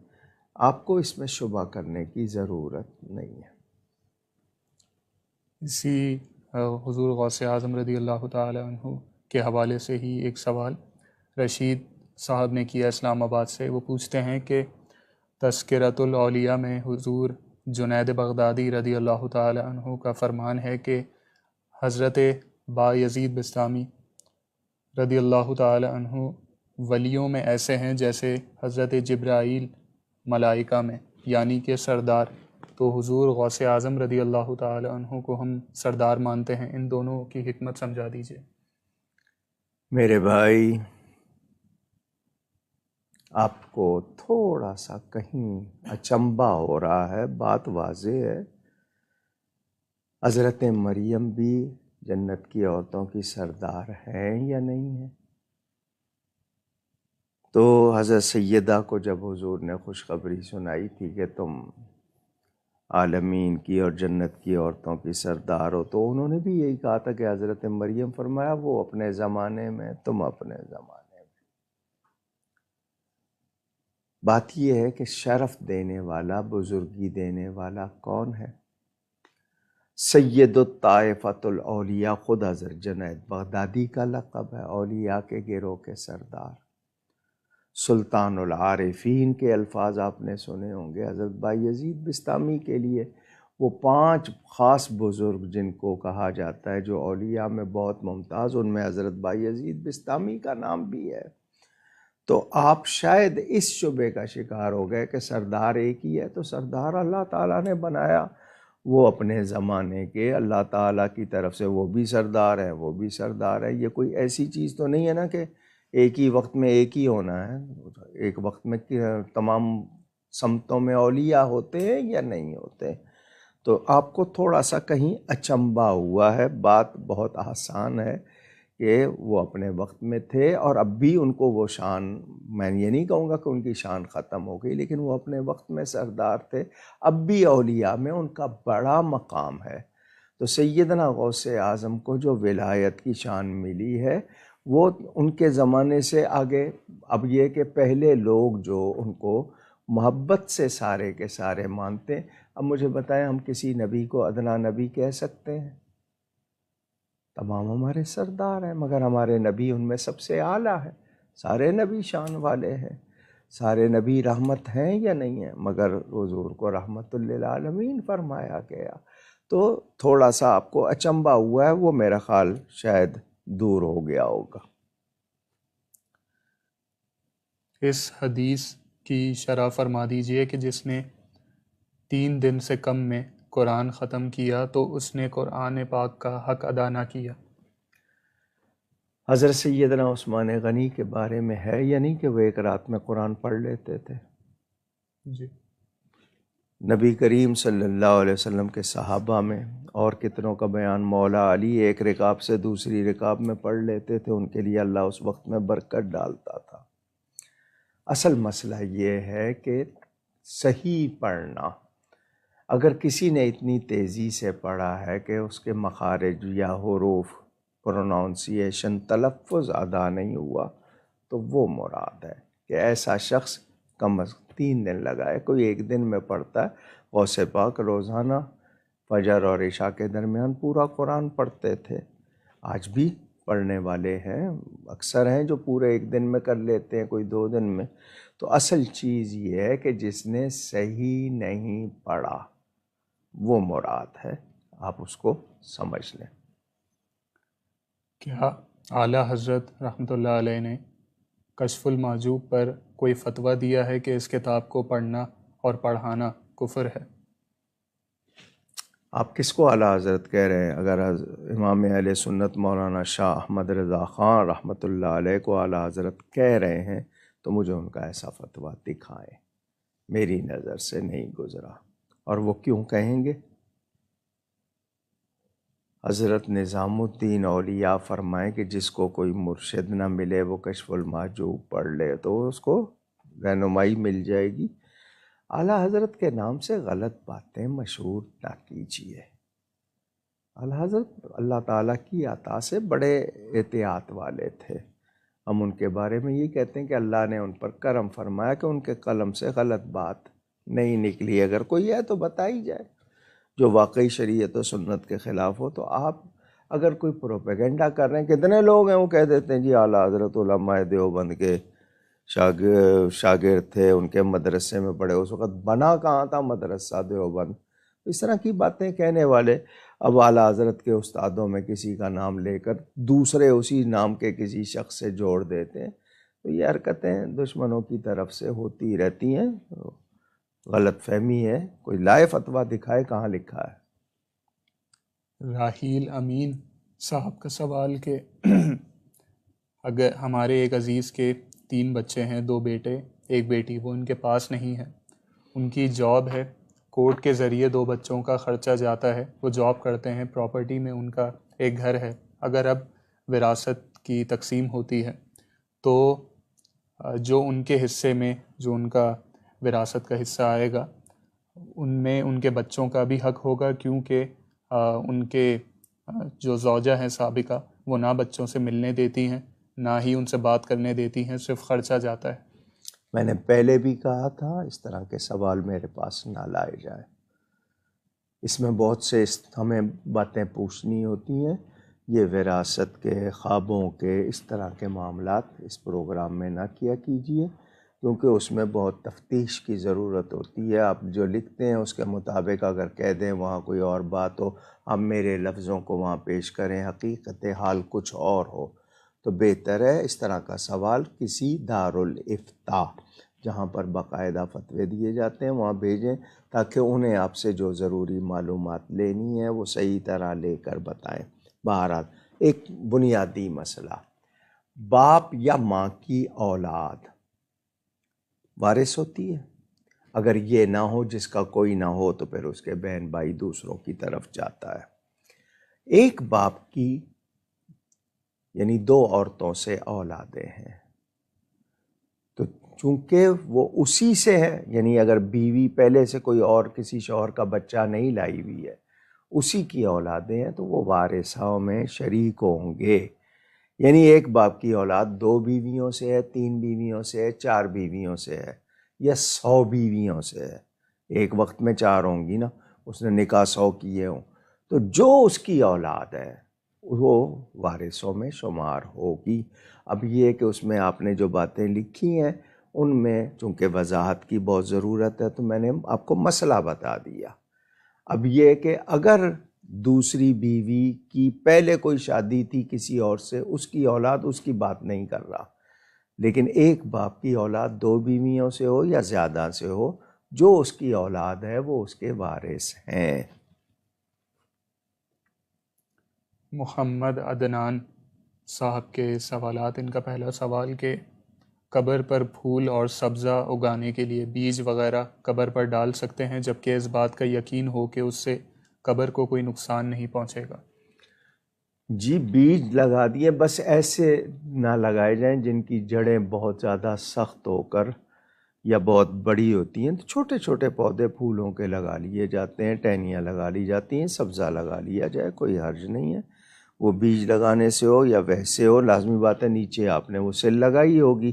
[SPEAKER 2] آپ کو اس میں شبہ کرنے کی ضرورت نہیں ہے۔
[SPEAKER 1] اسی حضور غوث اعظم رضی اللہ تعالیٰ عنہ کے حوالے سے ہی ایک سوال رشید صاحب نے کیا اسلام آباد سے۔ وہ پوچھتے ہیں کہ تذکرۃ الاولیاء میں حضور جنید بغدادی رضی اللہ تعالیٰ عنہ کا فرمان ہے کہ حضرت بایزید بستامی رضی اللہ تعالیٰ عنہ ولیوں میں ایسے ہیں جیسے حضرت جبرائیل ملائکہ میں، یعنی کہ سردار۔ تو حضور غوث اعظم رضی اللہ تعالیٰ عنہ کو ہم سردار مانتے ہیں، ان دونوں کی حکمت سمجھا دیجیے۔
[SPEAKER 2] میرے بھائی، آپ کو تھوڑا سا کہیں اچنبھا ہو رہا ہے، بات واضح ہے۔ حضرت مریم بھی جنت کی عورتوں کی سردار ہیں یا نہیں ہیں؟ تو حضرت سیدہ کو جب حضور نے خوشخبری سنائی تھی کہ تم عالمین کی اور جنت کی عورتوں کی سردار ہو، تو انہوں نے بھی یہی کہا تھا کہ حضرت مریم، فرمایا وہ اپنے زمانے میں، تم اپنے زمانے میں۔ بات یہ ہے کہ شرف دینے والا، بزرگی دینے والا کون ہے؟ سید الطائفۃ الاولیاء خود حضرت جنید بغدادی کا لقب ہے، اولیاء کے گروہ کے سردار۔ سلطان العارفین کے الفاظ آپ نے سنے ہوں گے حضرت بایزید بستامی کے لیے۔ وہ 5 خاص بزرگ جن کو کہا جاتا ہے جو اولیاء میں بہت ممتاز، ان میں حضرت بایزید بستامی کا نام بھی ہے۔ تو آپ شاید اس شبے کا شکار ہو گئے کہ سردار ایک ہی ہے، تو سردار اللہ تعالیٰ نے بنایا، وہ اپنے زمانے کے اللہ تعالیٰ کی طرف سے وہ بھی سردار ہے، وہ بھی سردار ہے۔ یہ کوئی ایسی چیز تو نہیں ہے نا کہ ایک ہی وقت میں ایک ہی ہونا ہے۔ ایک وقت میں تمام سمتوں میں اولیاء ہوتے ہیں یا نہیں ہوتے؟ تو آپ کو تھوڑا سا کہیں اچنبھا ہوا ہے۔ بات بہت آسان ہے کہ وہ اپنے وقت میں تھے اور اب بھی ان کو وہ شان، میں یہ نہیں کہوں گا کہ ان کی شان ختم ہو گئی، لیکن وہ اپنے وقت میں سردار تھے، اب بھی اولیاء میں ان کا بڑا مقام ہے۔ تو سیدنا غوث اعظم کو جو ولایت کی شان ملی ہے وہ ان کے زمانے سے آگے۔ اب یہ کہ پہلے لوگ جو ان کو محبت سے سارے کے سارے مانتے ہیں، اب مجھے بتائیں ہم کسی نبی کو ادنا نبی کہہ سکتے ہیں؟ تمام ہمارے سردار ہیں، مگر ہمارے نبی ان میں سب سے اعلیٰ ہے، سارے نبی شان والے ہیں۔ سارے نبی رحمت ہیں یا نہیں ہیں، مگر حضور کو رحمت للعالمین فرمایا گیا۔ تو تھوڑا سا آپ کو اچنبھا ہوا ہے، وہ میرا خیال شاید دور ہو گیا ہوگا۔
[SPEAKER 1] اس حدیث کی شرح فرما دیجئے کہ جس نے 3 دن سے کم میں قرآن ختم کیا تو اس نے قرآن پاک کا حق ادا نہ کیا۔
[SPEAKER 2] حضرت سیدنا عثمان غنی کے بارے میں ہے یا نہیں کہ وہ ایک رات میں قرآن پڑھ لیتے تھے؟
[SPEAKER 1] جی
[SPEAKER 2] نبی کریم صلی اللہ علیہ وسلم کے صحابہ میں اور کتنوں کا بیان، مولا علی ایک رکاب سے دوسری رکاب میں پڑھ لیتے تھے، ان کے لیے اللہ اس وقت میں برکت ڈالتا تھا۔ اصل مسئلہ یہ ہے کہ صحیح پڑھنا، اگر کسی نے اتنی تیزی سے پڑھا ہے کہ اس کے مخارج یا حروف، پروناؤنسیشن، تلفظ ادا نہیں ہوا، تو وہ مراد ہے کہ ایسا شخص کم از کم 3 دن لگائے۔ کوئی ایک دن میں پڑھتا ہے۔ غوث پاک روزانہ فجر اور عشاء کے درمیان پورا قرآن پڑھتے تھے، آج بھی پڑھنے والے ہیں، اکثر ہیں جو پورے ایک دن میں کر لیتے ہیں، کوئی 2 دن میں۔ تو اصل چیز یہ ہے کہ جس نے صحیح نہیں پڑھا وہ مراد ہے، آپ اس کو سمجھ لیں۔
[SPEAKER 1] کیا اعلیٰ حضرت رحمۃ اللہ علیہ نے کشف المحجوب پر کوئی فتویٰ دیا ہے کہ اس کتاب کو پڑھنا اور پڑھانا کفر ہے؟
[SPEAKER 2] آپ کس کو اعلیٰ حضرت کہہ رہے ہیں؟ اگر امام اہل سنت مولانا شاہ احمد رضا خان رحمۃ اللہ علیہ کو اعلیٰ حضرت کہہ رہے ہیں تو مجھے ان کا ایسا فتویٰ دکھائیں، میری نظر سے نہیں گزرا۔ اور وہ کیوں کہیں گے؟ حضرت نظام الدین اولیاء فرمائیں کہ جس کو کوئی مرشد نہ ملے وہ کشف المحجوب پڑھ لے تو اس کو رہنمائی مل جائے گی۔ اعلیٰ حضرت کے نام سے غلط باتیں مشہور نہ کیجیے۔ اعلیٰ حضرت اللہ تعالیٰ کی عطا سے بڑے احتیاط والے تھے، ہم ان کے بارے میں یہ کہتے ہیں کہ اللہ نے ان پر کرم فرمایا کہ ان کے قلم سے غلط بات نہیں نکلی۔ اگر کوئی ہے تو بتائی جائے جو واقعی شریعت و سنت کے خلاف ہو۔ تو آپ اگر کوئی پروپیگنڈا کر رہے ہیں، کتنے لوگ ہیں وہ کہہ دیتے ہیں جی اعلیٰ حضرت علماء دیوبند کے شاگرد تھے، ان کے مدرسے میں پڑھے، اس وقت بنا کہاں تھا مدرسہ دیوبند؟ اس طرح کی باتیں کہنے والے اب اعلیٰ حضرت کے استادوں میں کسی کا نام لے کر دوسرے اسی نام کے کسی شخص سے جوڑ دیتے ہیں۔ تو یہ حرکتیں دشمنوں کی طرف سے ہوتی رہتی ہیں، غلط فہمی ہے۔ کوئی لائے فتویٰ دکھائے، کہاں لکھا ہے؟
[SPEAKER 1] راحیل امین صاحب کا سوال کہ اگر ہمارے ایک عزیز کے 3 بچے ہیں، 2 بیٹے 1 بیٹی، وہ ان کے پاس نہیں ہے، ان کی جاب ہے، کورٹ کے ذریعے 2 بچوں کا خرچہ جاتا ہے، وہ جاب کرتے ہیں، پراپرٹی میں ان کا ایک گھر ہے۔ اگر اب وراثت کی تقسیم ہوتی ہے تو جو ان کے حصے میں جو ان کا وراثت کا حصہ آئے گا ان میں ان کے بچوں کا بھی حق ہوگا، کیونکہ ان کے جو زوجہ ہیں سابقہ وہ نہ بچوں سے ملنے دیتی ہیں نہ ہی ان سے بات کرنے دیتی ہیں، صرف خرچہ جاتا ہے۔
[SPEAKER 2] میں نے پہلے بھی کہا تھا اس طرح کے سوال میرے پاس نہ لائے جائیں، اس میں بہت سے ہمیں باتیں پوچھنی ہوتی ہیں۔ یہ وراثت کے، خوابوں کے، اس طرح کے معاملات اس پروگرام میں نہ کیا کیجیے، کیونکہ اس میں بہت تفتیش کی ضرورت ہوتی ہے۔ آپ جو لکھتے ہیں اس کے مطابق اگر کہہ دیں وہاں کوئی اور بات ہو، آپ میرے لفظوں کو وہاں پیش کریں، حقیقت حال کچھ اور ہو، تو بہتر ہے اس طرح کا سوال کسی دارالافتاء جہاں پر باقاعدہ فتوے دیے جاتے ہیں وہاں بھیجیں، تاکہ انہیں آپ سے جو ضروری معلومات لینی ہے وہ صحیح طرح لے کر بتائیں۔ بہرحال ایک بنیادی مسئلہ، باپ یا ماں کی اولاد وارث ہوتی ہے؟ اگر یہ نہ ہو، جس کا کوئی نہ ہو، تو پھر اس کے بہن بھائی دوسروں کی طرف جاتا ہے۔ ایک باپ کی یعنی 2 عورتوں سے اولادیں ہیں، تو چونکہ وہ اسی سے ہے، یعنی اگر بیوی پہلے سے کوئی اور کسی شوہر کا بچہ نہیں لائی ہوئی ہے، اسی کی اولادیں ہیں، تو وہ وارثوں میں شریک ہوں گے۔ یعنی ایک باپ کی اولاد 2 بیویوں سے ہے، 3 بیویوں سے ہے، 4 بیویوں سے ہے، یا 100 بیویوں سے ہے، ایک وقت میں 4 ہوں گی نا، اس نے نکاح 100 کیے ہوں، تو جو اس کی اولاد ہے وہ وارثوں میں شمار ہوگی۔ اب یہ کہ اس میں آپ نے جو باتیں لکھی ہیں ان میں چونکہ وضاحت کی بہت ضرورت ہے تو میں نے آپ کو مسئلہ بتا دیا۔ اب یہ کہ اگر دوسری بیوی کی پہلے کوئی شادی تھی کسی اور سے، اس کی اولاد، اس کی بات نہیں کر رہا، لیکن ایک باپ کی اولاد 2 بیویوں سے ہو یا زیادہ سے ہو، جو اس کی اولاد ہے وہ اس کے وارث ہیں۔
[SPEAKER 1] محمد عدنان صاحب کے سوالات، ان کا پہلا سوال کہ قبر پر پھول اور سبزہ اگانے کے لیے بیج وغیرہ قبر پر ڈال سکتے ہیں جبکہ اس بات کا یقین ہو کہ اس سے قبر کو کوئی نقصان نہیں پہنچے گا؟
[SPEAKER 2] جی بیج لگا دیے، بس ایسے نہ لگائے جائیں جن کی جڑیں بہت زیادہ سخت ہو کر یا بہت بڑی ہوتی ہیں، تو چھوٹے چھوٹے پودے پھولوں کے لگا لیے جاتے ہیں، ٹہنیاں لگا لی جاتی ہیں، سبزہ لگا لیا جائے، کوئی حرج نہیں ہے۔ وہ بیج لگانے سے ہو یا ویسے ہو، لازمی بات ہے نیچے آپ نے وہ سل لگائی ہوگی،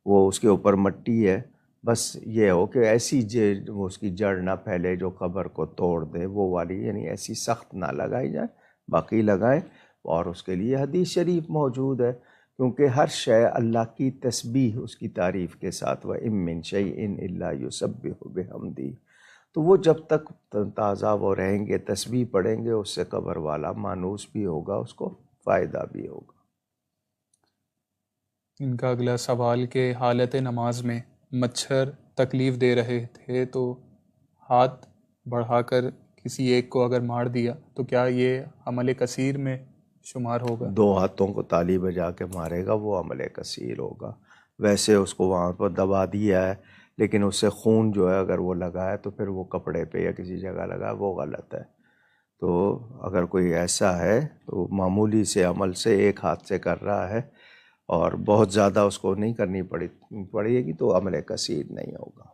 [SPEAKER 2] وہ اس کے اوپر مٹی ہے، بس یہ ہو کہ ایسی وہ اس کی جڑ نہ پھیلے جو قبر کو توڑ دے، وہ والی یعنی ایسی سخت نہ لگائی جائے، باقی لگائیں۔ اور اس کے لیے حدیث شریف موجود ہے، کیونکہ ہر شے اللہ کی تسبیح اس کی تعریف کے ساتھ، وَإِن مِّن شَيْءٍ إِلَّا يُسَبِّحُ بِحَمْدِهِ، تو وہ جب تک تازہ وہ رہیں گے، تسبیح پڑھیں گے، اس سے قبر والا مانوس بھی ہوگا، اس کو فائدہ بھی ہوگا۔
[SPEAKER 1] ان کا اگلا سوال کہ حالت نماز میں مچھر تکلیف دے رہے تھے تو ہاتھ بڑھا کر کسی ایک کو اگر مار دیا تو کیا یہ عمل کثیر میں شمار ہوگا؟
[SPEAKER 2] 2 ہاتھوں کو تالی بجا کے مارے گا، وہ عمل کثیر ہوگا۔ ویسے اس کو وہاں پر دبا دیا ہے، لیکن اس سے خون جو ہے اگر وہ لگا ہے تو پھر وہ کپڑے پہ یا کسی جگہ لگا ہے، وہ غلط ہے۔ تو اگر کوئی ایسا ہے تو معمولی سے عمل سے ایک ہاتھ سے کر رہا ہے اور بہت زیادہ اس کو نہیں کرنی پڑے گی تو عمل کثیر نہیں ہوگا۔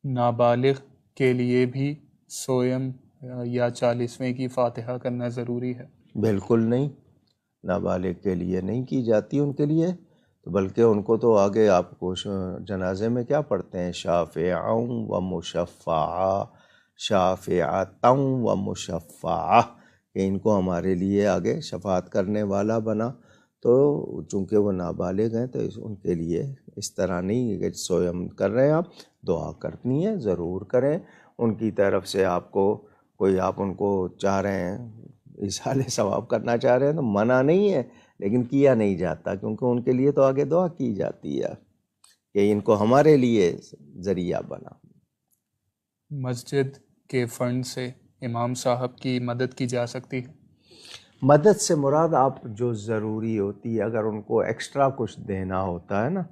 [SPEAKER 1] نابالغ کے لیے بھی سویم یا 40ویں کی فاتحہ کرنا ضروری ہے؟
[SPEAKER 2] بالکل نہیں، نابالغ کے لیے نہیں کی جاتی ان کے لیے، تو بلکہ ان کو تو آگے آپ کو جنازے میں کیا پڑھتے ہیں، شافعا و مشفعا، شافعتا و مشفعا، کہ ان کو ہمارے لیے آگے شفاعت کرنے والا بنا۔ تو چونکہ وہ نابالغ ہیں تو ان کے لیے اس طرح نہیں کہ سویم کر رہے ہیں، آپ دعا کرنی ہے، ضرور کریں ان کی طرف سے۔ آپ کو کوئی آپ ان کو چاہ رہے ہیں ایصال ثواب کرنا چاہ رہے ہیں تو منع نہیں ہے، لیکن کیا نہیں جاتا، کیونکہ ان کے لیے تو آگے دعا کی جاتی ہے کہ ان کو ہمارے لیے ذریعہ بنا۔
[SPEAKER 1] مسجد کے فنڈ سے امام صاحب کی مدد کی جا سکتی ہے؟
[SPEAKER 2] مدد سے مراد آپ جو ضروری ہوتی ہے، اگر ان کو ایکسٹرا کچھ دینا ہوتا ہے نا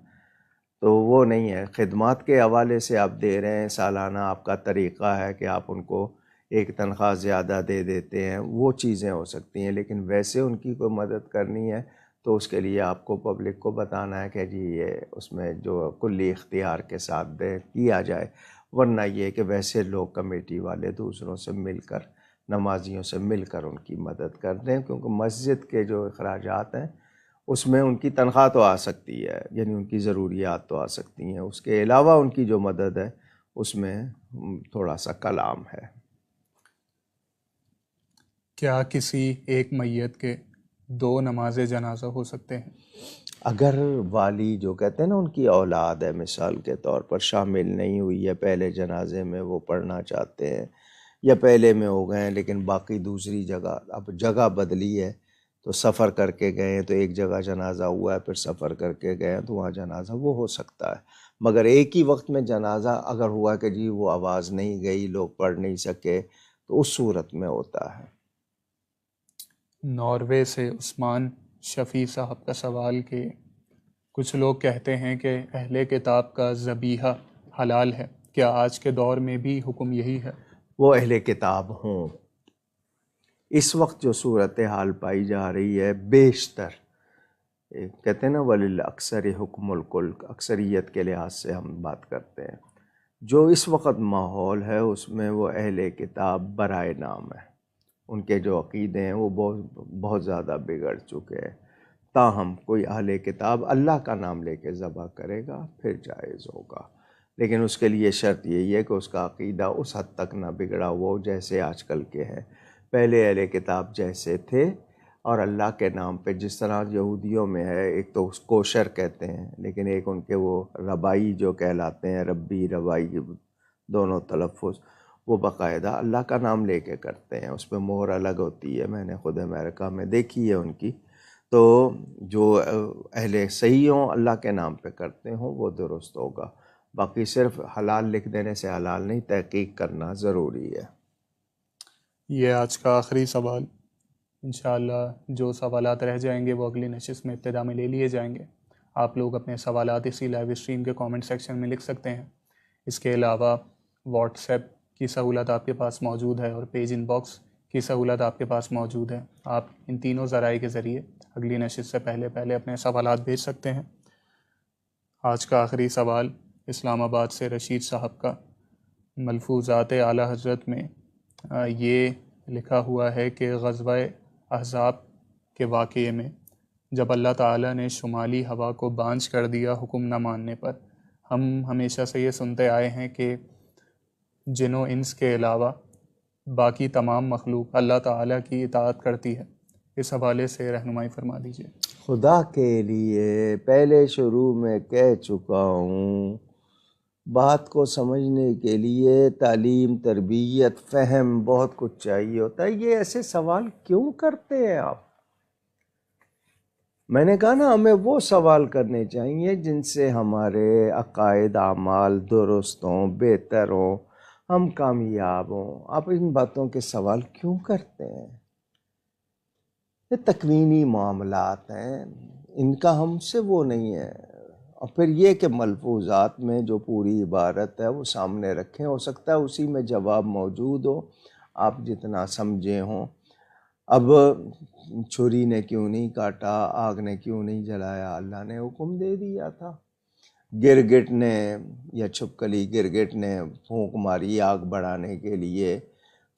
[SPEAKER 2] تو وہ نہیں ہے، خدمات کے حوالے سے آپ دے رہے ہیں، سالانہ آپ کا طریقہ ہے کہ آپ ان کو ایک تنخواہ زیادہ دے دیتے ہیں، وہ چیزیں ہو سکتی ہیں، لیکن ویسے ان کی کوئی مدد کرنی ہے تو اس کے لیے آپ کو پبلک کو بتانا ہے کہ جی یہ اس میں جو کلی اختیار کے ساتھ دے کیا جائے، ورنہ یہ کہ ویسے لوگ کمیٹی والے دوسروں سے مل کر، نمازیوں سے مل کر ان کی مدد کر دیں، کیونکہ مسجد کے جو اخراجات ہیں اس میں ان کی تنخواہ تو آ سکتی ہے، یعنی ان کی ضروریات تو آ سکتی ہیں، اس کے علاوہ ان کی جو مدد ہے اس میں تھوڑا سا کلام ہے۔
[SPEAKER 1] کیا کسی ایک میت کے 2 نماز جنازہ ہو سکتے ہیں؟
[SPEAKER 2] اگر والی جو کہتے ہیں نا ان کی اولاد ہے مثال کے طور پر شامل نہیں ہوئی ہے پہلے جنازے میں، وہ پڑھنا چاہتے ہیں یا پہلے میں ہو گئے ہیں لیکن باقی دوسری جگہ، اب جگہ بدلی ہے تو سفر کر کے گئے ہیں تو ایک جگہ جنازہ ہوا ہے، پھر سفر کر کے گئے ہیں تو وہاں جنازہ وہ ہو سکتا ہے، مگر ایک ہی وقت میں جنازہ اگر ہوا کہ جی وہ آواز نہیں گئی، لوگ پڑھ نہیں سکے، تو اس صورت میں ہوتا ہے۔
[SPEAKER 1] ناروے سے عثمان شفیع صاحب کا سوال کہ کچھ لوگ کہتے ہیں کہ اہل کتاب کا ذبیحہ حلال ہے، کیا آج کے دور میں بھی حکم یہی ہے؟
[SPEAKER 2] وہ اہل کتاب ہوں، اس وقت جو صورتحال پائی جا رہی ہے بیشتر کہتے ہیں نا وَلِلْأَكْثَرِ حُكْمُ الْكُلِّ، اکثریت کے لحاظ سے ہم بات کرتے ہیں، جو اس وقت ماحول ہے اس میں وہ اہل کتاب برائے نام ہے، ان کے جو عقیدے ہیں وہ بہت زیادہ بگڑ چکے ہیں، تاہم کوئی اہل کتاب اللہ کا نام لے کے ذبح کرے گا پھر جائز ہوگا، لیکن اس کے لیے شرط یہی ہے کہ اس کا عقیدہ اس حد تک نہ بگڑا ہوا ہو جیسے آج کل کے ہیں۔ پہلے اہل کتاب جیسے تھے اور اللہ کے نام پہ، جس طرح یہودیوں میں ہے، ایک تو اس کوشر کہتے ہیں، لیکن ایک ان کے وہ ربائی جو کہلاتے ہیں، ربی ربائی دونوں تلفظ، وہ باقاعدہ اللہ کا نام لے کے کرتے ہیں، اس پہ مہر الگ ہوتی ہے، میں نے خود امریکہ میں دیکھی ہے ان کی۔ تو جو اہل صحیح ہوں اللہ کے نام پہ کرتے ہوں وہ درست ہوگا، باقی صرف حلال لکھ دینے سے حلال نہیں، تحقیق کرنا ضروری ہے۔
[SPEAKER 1] یہ آج کا آخری سوال، انشاءاللہ جو سوالات رہ جائیں گے وہ اگلی نشست میں ابتدا میں لے لیے جائیں گے۔ آپ لوگ اپنے سوالات اسی لائیو اسٹریم کے کامنٹ سیکشن میں لکھ سکتے ہیں۔ اس کے علاوہ واٹس ایپ کی سہولت آپ کے پاس موجود ہے اور پیج ان باکس کی سہولت آپ کے پاس موجود ہے۔ آپ ان تینوں ذرائع کے ذریعے اگلی نشست سے پہلے اپنے سوالات بھیج سکتے ہیں۔ آج کا آخری سوال اسلام آباد سے رشید صاحب کا، ملفوظات اعلیٰ حضرت میں یہ لکھا ہوا ہے کہ غزوہ احزاب کے واقعے میں جب اللہ تعالیٰ نے شمالی ہوا کو بانجھ کر دیا حکم نہ ماننے پر، ہم ہمیشہ سے یہ سنتے آئے ہیں کہ جن و انس کے علاوہ باقی تمام مخلوق اللہ تعالیٰ کی اطاعت کرتی ہے۔ اس حوالے سے رہنمائی فرما دیجیے۔
[SPEAKER 2] خدا کے لیے پہلے شروع میں کہہ چکا ہوں، بات کو سمجھنے کے لیے تعلیم، تربیت، فہم، بہت کچھ چاہیے ہوتا ہے۔ یہ ایسے سوال کیوں کرتے ہیں آپ؟ میں نے کہا نا، ہمیں وہ سوال کرنے چاہیے جن سے ہمارے عقائد، اعمال درست ہوں، بہتر ہوں، ہم کامیاب ہوں۔ آپ ان باتوں کے سوال کیوں کرتے ہیں؟ یہ تکوینی معاملات ہیں، ان کا ہم سے وہ نہیں ہے۔ اور پھر یہ کہ ملفوظات میں جو پوری عبارت ہے وہ سامنے رکھیں، ہو سکتا ہے اسی میں جواب موجود ہو، آپ جتنا سمجھے ہوں۔ اب چھری نے کیوں نہیں کاٹا، آگ نے کیوں نہیں جلایا؟ اللہ نے حکم دے دیا تھا۔ گرگٹ نے یا چھپکلی گرگٹ نے پھونک ماری آگ بڑھانے کے لیے،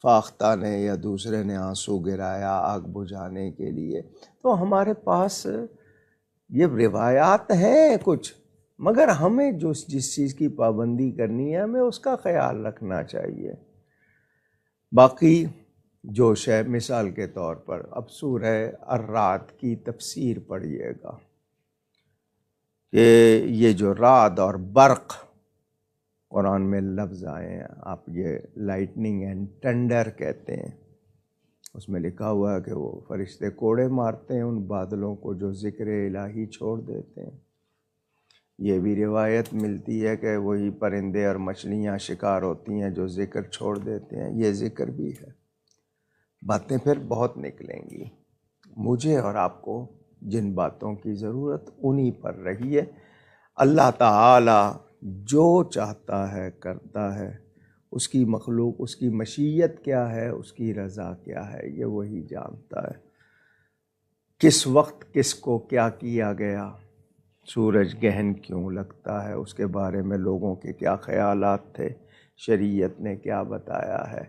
[SPEAKER 2] فاختہ نے یا دوسرے نے آنسو گرایا آگ بجھانے کے لیے۔ تو ہمارے پاس یہ روایات ہیں کچھ، مگر ہمیں جس چیز کی پابندی کرنی ہے ہمیں اس کا خیال رکھنا چاہیے۔ باقی جو شے، مثال کے طور پر اب سورہ الرعد کی تفسیر پڑھیے گا کہ یہ جو رعد اور برق قرآن میں لفظ آئے ہیں، آپ یہ لائٹننگ اینڈ ٹنڈر کہتے ہیں، اس میں لکھا ہوا ہے کہ وہ فرشتے کوڑے مارتے ہیں ان بادلوں کو جو ذکر الہی چھوڑ دیتے ہیں۔ یہ بھی روایت ملتی ہے کہ وہی پرندے اور مچھلیاں شکار ہوتی ہیں جو ذکر چھوڑ دیتے ہیں، یہ ذکر بھی ہے۔ باتیں پھر بہت نکلیں گی، مجھے اور آپ کو جن باتوں کی ضرورت انہی پر رہی ہے۔ اللہ تعالی جو چاہتا ہے کرتا ہے، اس کی مخلوق، اس کی مشیت کیا ہے، اس کی رضا کیا ہے، یہ وہی جانتا ہے۔ کس وقت کس کو کیا کیا گیا، سورج گہن کیوں لگتا ہے، اس کے بارے میں لوگوں کے کیا خیالات تھے، شریعت نے کیا بتایا ہے،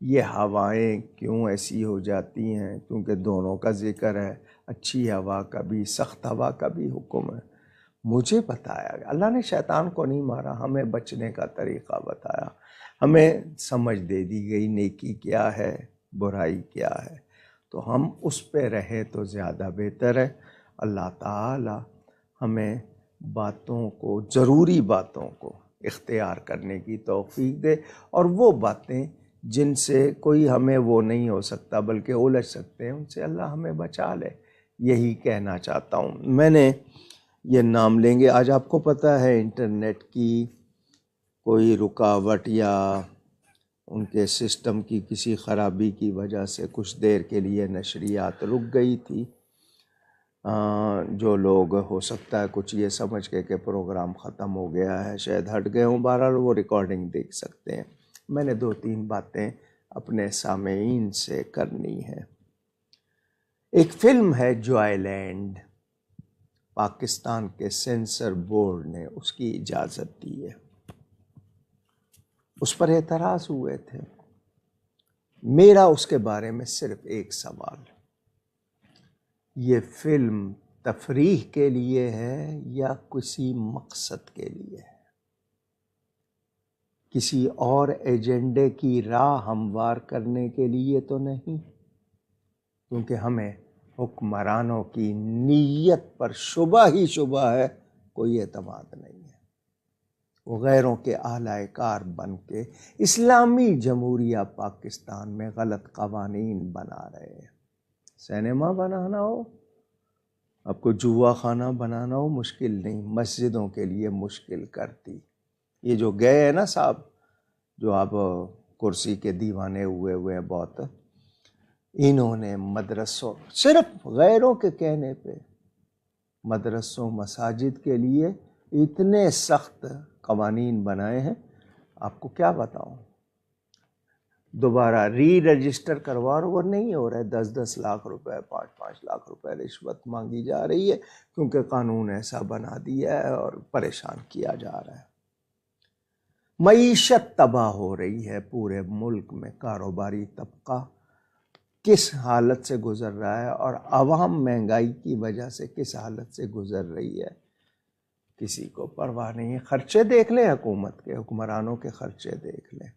[SPEAKER 2] یہ ہوائیں کیوں ایسی ہو جاتی ہیں، کیونکہ دونوں کا ذکر ہے، اچھی ہوا کا بھی، سخت ہوا کا بھی حکم ہے۔ مجھے بتایا گیا، اللہ نے شیطان کو نہیں مارا، ہمیں بچنے کا طریقہ بتایا، ہمیں سمجھ دے دی گئی نیکی کیا ہے، برائی کیا ہے، تو ہم اس پہ رہیں تو زیادہ بہتر ہے۔ اللہ تعالی ہمیں باتوں کو، ضروری باتوں کو اختیار کرنے کی توفیق دے، اور وہ باتیں جن سے کوئی ہمیں وہ نہیں ہو سکتا بلکہ الجھ سکتے ہیں، ان سے اللہ ہمیں بچا لے۔ یہی کہنا چاہتا ہوں۔ میں نے یہ نام لیں گے، آج آپ کو پتہ ہے انٹرنیٹ کی کوئی رکاوٹ یا ان کے سسٹم کی کسی خرابی کی وجہ سے کچھ دیر کے لیے نشریات رک گئی تھی۔ جو لوگ ہو سکتا ہے کچھ یہ سمجھ کے کہ پروگرام ختم ہو گیا ہے شاید ہٹ گئے ہوں، بہرحال وہ ریکارڈنگ دیکھ سکتے ہیں۔ میں نے 2-3 باتیں اپنے سامعین سے کرنی ہیں۔ ایک فلم ہے جوائے لینڈ، پاکستان کے سینسر بورڈ نے اس کی اجازت دی ہے، اس پر اعتراض ہوئے تھے۔ میرا اس کے بارے میں صرف ایک سوال، یہ فلم تفریح کے لیے ہے یا کسی مقصد کے لیے ہے؟ کسی اور ایجنڈے کی راہ ہموار کرنے کے لیے تو نہیں؟ کیونکہ ہمیں حکمرانوں کی نیت پر شبہ ہی شبہ ہے، کوئی اعتماد نہیں ہے۔ وہ غیروں کے اعلی کار بن کے اسلامی جمہوریہ پاکستان میں غلط قوانین بنا رہے ہیں۔ سینما بنانا ہو، آپ کو جوا خانہ بنانا ہو، مشکل نہیں، مسجدوں کے لیے مشکل کرتی۔ یہ جو گئے ہیں نا صاحب، جو آپ کرسی کے دیوانے ہوئے ہیں بہت، انہوں نے مدرسوں، صرف غیروں کے کہنے پہ مدرسوں مساجد کے لیے اتنے سخت قوانین بنائے ہیں، آپ کو کیا بتاؤں۔ دوبارہ ری رجسٹر کرواؤ، وہ نہیں ہو رہا ہے، 10 لاکھ روپے 5 لاکھ روپے رشوت مانگی جا رہی ہے، کیونکہ قانون ایسا بنا دیا ہے اور پریشان کیا جا رہا ہے۔ معیشت تباہ ہو رہی ہے پورے ملک میں، کاروباری طبقہ کس حالت سے گزر رہا ہے اور عوام مہنگائی کی وجہ سے کس حالت سے گزر رہی ہے، کسی کو پرواہ نہیں ہے۔ خرچے دیکھ لیں حکومت کے، حکمرانوں کے خرچے دیکھ لیں،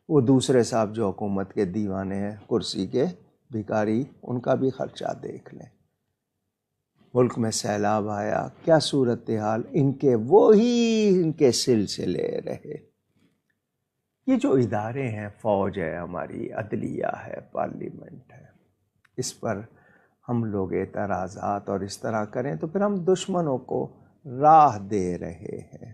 [SPEAKER 2] وہ دوسرے صاحب جو حکومت کے دیوانے ہیں، کرسی کے بھکاری، ان کا بھی خرچہ دیکھ لیں۔ ملک میں سیلاب آیا، کیا صورتحال، ان کے سلسلے رہے۔ یہ جو ادارے ہیں، فوج ہے ہماری، عدلیہ ہے، پارلیمنٹ ہے، اس پر ہم لوگ اعتراضات اور اس طرح کریں تو پھر ہم دشمنوں کو راہ دے رہے ہیں،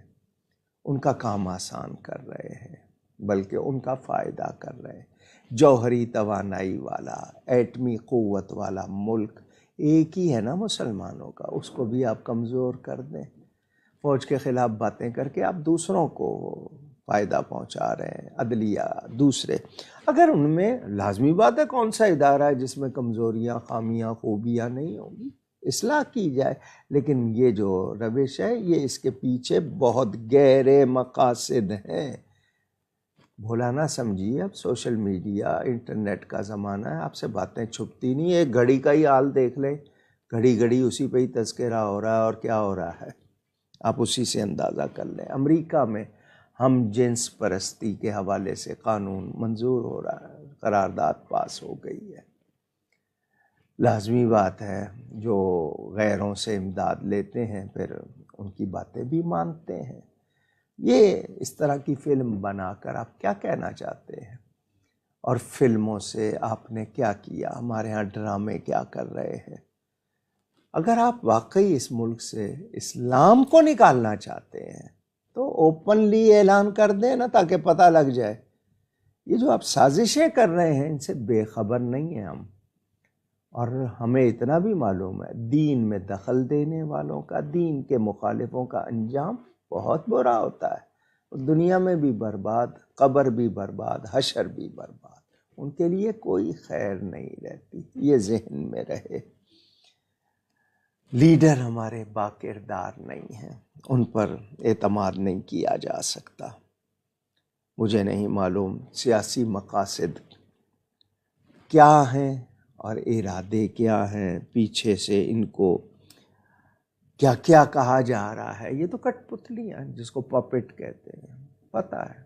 [SPEAKER 2] ان کا کام آسان کر رہے ہیں، بلکہ ان کا فائدہ کر رہے ہیں۔ جوہری توانائی والا، ایٹمی قوت والا ملک ایک ہی ہے نا مسلمانوں کا، اس کو بھی آپ کمزور کر دیں، فوج کے خلاف باتیں کر کے آپ دوسروں کو فائدہ پہنچا رہے ہیں۔ عدلیہ دوسرے، اگر ان میں لازمی بات ہے، کون سا ادارہ ہے جس میں کمزوریاں، خامیاں، خوبیاں نہیں ہوں گی، اصلاح کی جائے، لیکن یہ جو روش ہے، یہ اس کے پیچھے بہت گہرے مقاصد ہیں۔ بھولا نہ سمجھیے، اب سوشل میڈیا، انٹرنیٹ کا زمانہ ہے، آپ سے باتیں چھپتی نہیں۔ ایک گھڑی کا ہی حال دیکھ لیں، گھڑی گھڑی اسی پہ ہی تذکرہ ہو رہا ہے، اور کیا ہو رہا ہے آپ اسی سے اندازہ کر لیں۔ امریکہ میں ہم جنس پرستی کے حوالے سے قانون منظور ہو رہا ہے، قرارداد پاس ہو گئی ہے۔ لازمی بات ہے، جو غیروں سے امداد لیتے ہیں پھر ان کی باتیں بھی مانتے ہیں۔ یہ اس طرح کی فلم بنا کر آپ کیا کہنا چاہتے ہیں؟ اور فلموں سے آپ نے کیا کیا؟ ہمارے ہاں ڈرامے کیا کر رہے ہیں؟ اگر آپ واقعی اس ملک سے اسلام کو نکالنا چاہتے ہیں تو اوپنلی اعلان کر دیں نا، تاکہ پتہ لگ جائے۔ یہ جو آپ سازشیں کر رہے ہیں، ان سے بے خبر نہیں ہیں ہم، اور ہمیں اتنا بھی معلوم ہے، دین میں دخل دینے والوں کا، دین کے مخالفوں کا انجام بہت برا ہوتا ہے، دنیا میں بھی برباد، قبر بھی برباد، حشر بھی برباد، ان کے لیے کوئی خیر نہیں رہتی، یہ ذہن میں رہے۔ لیڈر ہمارے باکردار نہیں ہیں، ان پر اعتماد نہیں کیا جا سکتا۔ مجھے نہیں معلوم سیاسی مقاصد کیا ہیں اور ارادے کیا ہیں، پیچھے سے ان کو کیا کیا کہا جا رہا ہے۔ یہ تو کٹ پتلیاں جس کو پپٹ کہتے ہیں، پتہ ہے،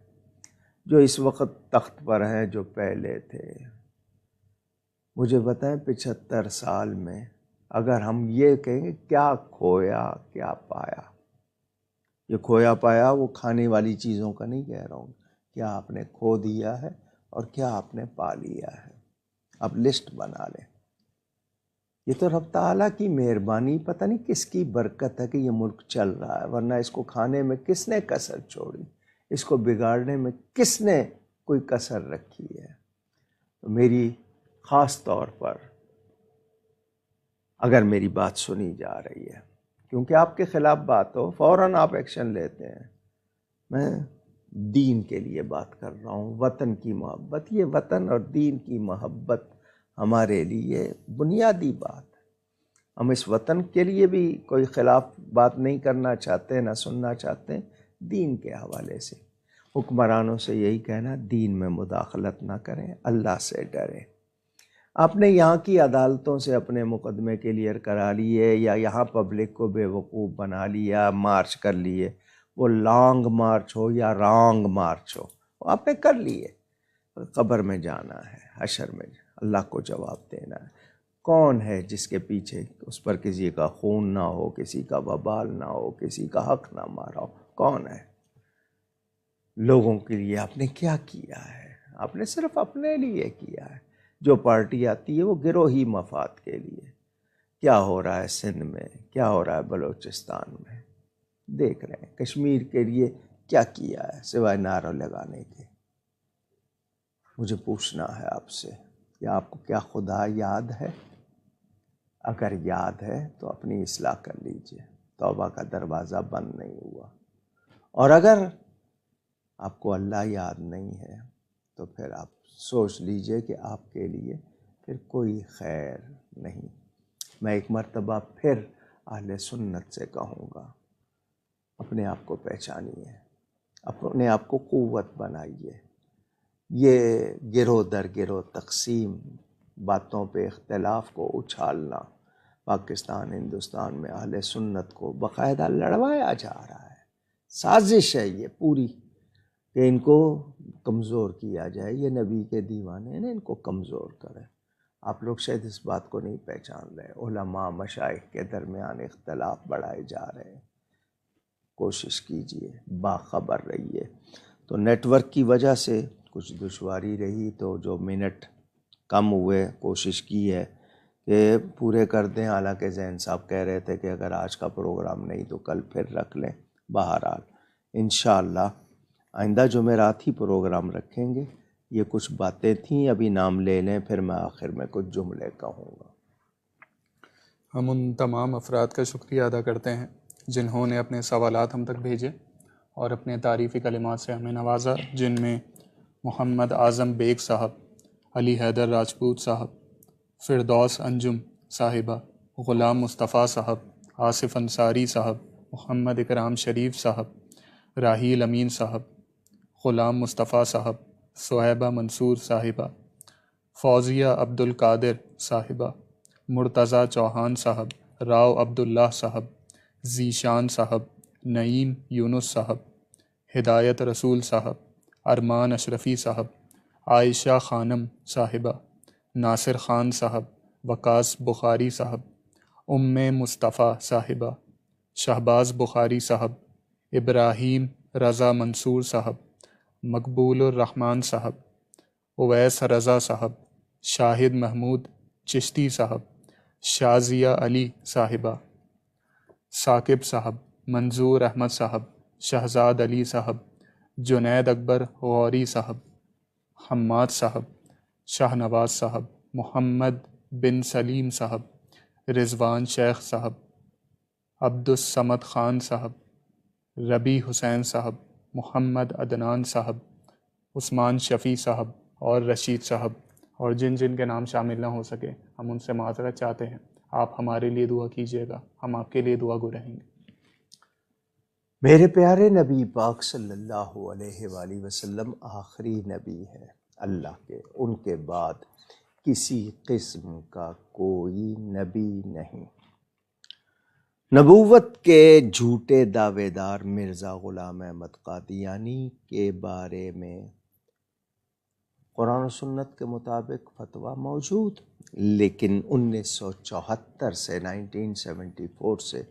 [SPEAKER 2] جو اس وقت تخت پر ہیں، جو پہلے تھے۔ مجھے بتائیں 75 سال میں اگر ہم یہ کہیں گے کیا کھویا کیا پایا، یہ کھویا پایا وہ کھانے والی چیزوں کا نہیں کہہ رہا ہوں، کیا آپ نے کھو دیا ہے اور کیا آپ نے پا لیا ہے، آپ لسٹ بنا لیں۔ یہ تو رب تعالیٰ کی مہربانی، پتہ نہیں کس کی برکت ہے کہ یہ ملک چل رہا ہے، ورنہ اس کو کھانے میں کس نے کسر چھوڑی، اس کو بگاڑنے میں کس نے کوئی کسر رکھی ہے۔ تو میری خاص طور پر اگر میری بات سنی جا رہی ہے، کیونکہ آپ کے خلاف بات ہو فوراً آپ ایکشن لیتے ہیں، میں دین کے لیے بات کر رہا ہوں، وطن کی محبت، یہ وطن اور دین کی محبت ہمارے لیے بنیادی بات ہے۔ ہم اس وطن کے لیے بھی کوئی خلاف بات نہیں کرنا چاہتے، نہ سننا چاہتے، دین کے حوالے سے حکمرانوں سے یہی کہنا، دین میں مداخلت نہ کریں، اللہ سے ڈریں۔ آپ نے یہاں کی عدالتوں سے اپنے مقدمے کلیئر کرا لیے، یا یہاں پبلک کو بے وقوف بنا لیا، مارچ کر لیے، وہ لانگ مارچ ہو یا رانگ مارچ ہو، وہ آپ نے کر لیے۔ قبر میں جانا ہے، حشر میں اللہ کو جواب دینا ہے۔ کون ہے جس کے پیچھے اس پر کسی کا خون نہ ہو، کسی کا وبال نہ ہو، کسی کا حق نہ مارا ہو؟ کون ہے؟ لوگوں کے لیے آپ نے کیا کیا ہے؟ آپ نے صرف اپنے لیے کیا ہے۔ جو پارٹی آتی ہے وہ گروہی مفاد کے لیے۔ کیا ہو رہا ہے سندھ میں، کیا ہو رہا ہے بلوچستان میں، دیکھ رہے ہیں۔ کشمیر کے لیے کیا کیا ہے سوائے نعرہ لگانے کے؟ مجھے پوچھنا ہے آپ سے کہ آپ کو کیا خدا یاد ہے؟ اگر یاد ہے تو اپنی اصلاح کر لیجئے، توبہ کا دروازہ بند نہیں ہوا۔ اور اگر آپ کو اللہ یاد نہیں ہے تو پھر آپ سوچ لیجئے کہ آپ کے لیے پھر کوئی خیر نہیں۔ میں ایک مرتبہ پھر اہل سنت سے کہوں گا، اپنے آپ کو پہچانیے، اپنے آپ کو قوت بنائیے۔ یہ گروہ در گروہ تقسیم، باتوں پہ اختلاف کو اچھالنا، پاکستان ہندوستان میں اہل سنت کو باقاعدہ لڑوایا جا رہا ہے۔ سازش ہے یہ پوری کہ ان کو کمزور کیا جائے۔ یہ نبی کے دیوانے ہیں، ان کو کمزور کرے۔ آپ لوگ شاید اس بات کو نہیں پہچان رہے۔ علماء مشائخ کے درمیان اختلاف بڑھائے جا رہے ہیں۔ کوشش کیجئے، باخبر رہیے۔ تو نیٹ ورک کی وجہ سے کچھ دشواری رہی، تو جو منٹ کم ہوئے کوشش کی ہے کہ پورے کر دیں، حالانکہ زین صاحب کہہ رہے تھے کہ اگر آج کا پروگرام نہیں تو کل پھر رکھ لیں۔ بہرحال انشاءاللہ آئندہ جمعرات ہی پروگرام رکھیں گے۔ یہ کچھ باتیں تھیں، ابھی نام لے لیں، پھر میں آخر میں کچھ جملے کہوں گا۔
[SPEAKER 1] ہم ان تمام افراد کا شکریہ ادا کرتے ہیں جنہوں نے اپنے سوالات ہم تک بھیجے اور اپنے تعریفی کلمات سے ہمیں نوازا، جن میں محمد اعظم بیگ صاحب، علی حیدر راجپوت صاحب، فردوس انجم صاحبہ، غلام مصطفیٰ صاحب، آصف انصاری صاحب، محمد اکرام شریف صاحب، راحیل امین صاحب، غلام مصطفیٰ صاحب، صہیبہ منصور صاحبہ، فوزیہ عبد القادر صاحبہ، مرتضیٰ چوہان صاحب، راؤ عبداللہ صاحب، ذیشان صاحب، نعیم یونس صاحب، ہدایت رسول صاحب، ارمان اشرفی صاحب، عائشہ خانم صاحبہ، ناصر خان صاحب، وقاص بخاری صاحب، ام مصطفیٰ صاحبہ، شہباز بخاری صاحب، ابراہیم رضا منصور صاحب، مقبول الرحمن صاحب، اویس رضا صاحب، شاہد محمود چشتی صاحب، شازیہ علی صاحبہ، ثاقب صاحب، منظور احمد صاحب، شہزاد علی صاحب، جنید اکبر غوری صاحب، حماد صاحب، شاہ نواز صاحب، محمد بن سلیم صاحب، رضوان شیخ صاحب، عبد الصمد خان صاحب، ربی حسین صاحب، محمد عدنان صاحب، عثمان شفیع صاحب اور رشید صاحب، اور جن جن کے نام شامل نہ ہو سکے ہم ان سے معذرت چاہتے ہیں۔ آپ ہمارے لیے دعا کیجیے گا، ہم آپ کے لیے دعا گو رہیں گے۔
[SPEAKER 2] میرے پیارے نبی پاک صلی اللہ علیہ وآلہ وسلم آخری نبی ہے اللہ کے، ان کے بعد کسی قسم کا کوئی نبی نہیں۔ نبوت کے جھوٹے دعوے دار مرزا غلام احمد قادیانی کے بارے میں قرآن و سنت کے مطابق فتویٰ موجود، لیکن 1974 سے 1974 سے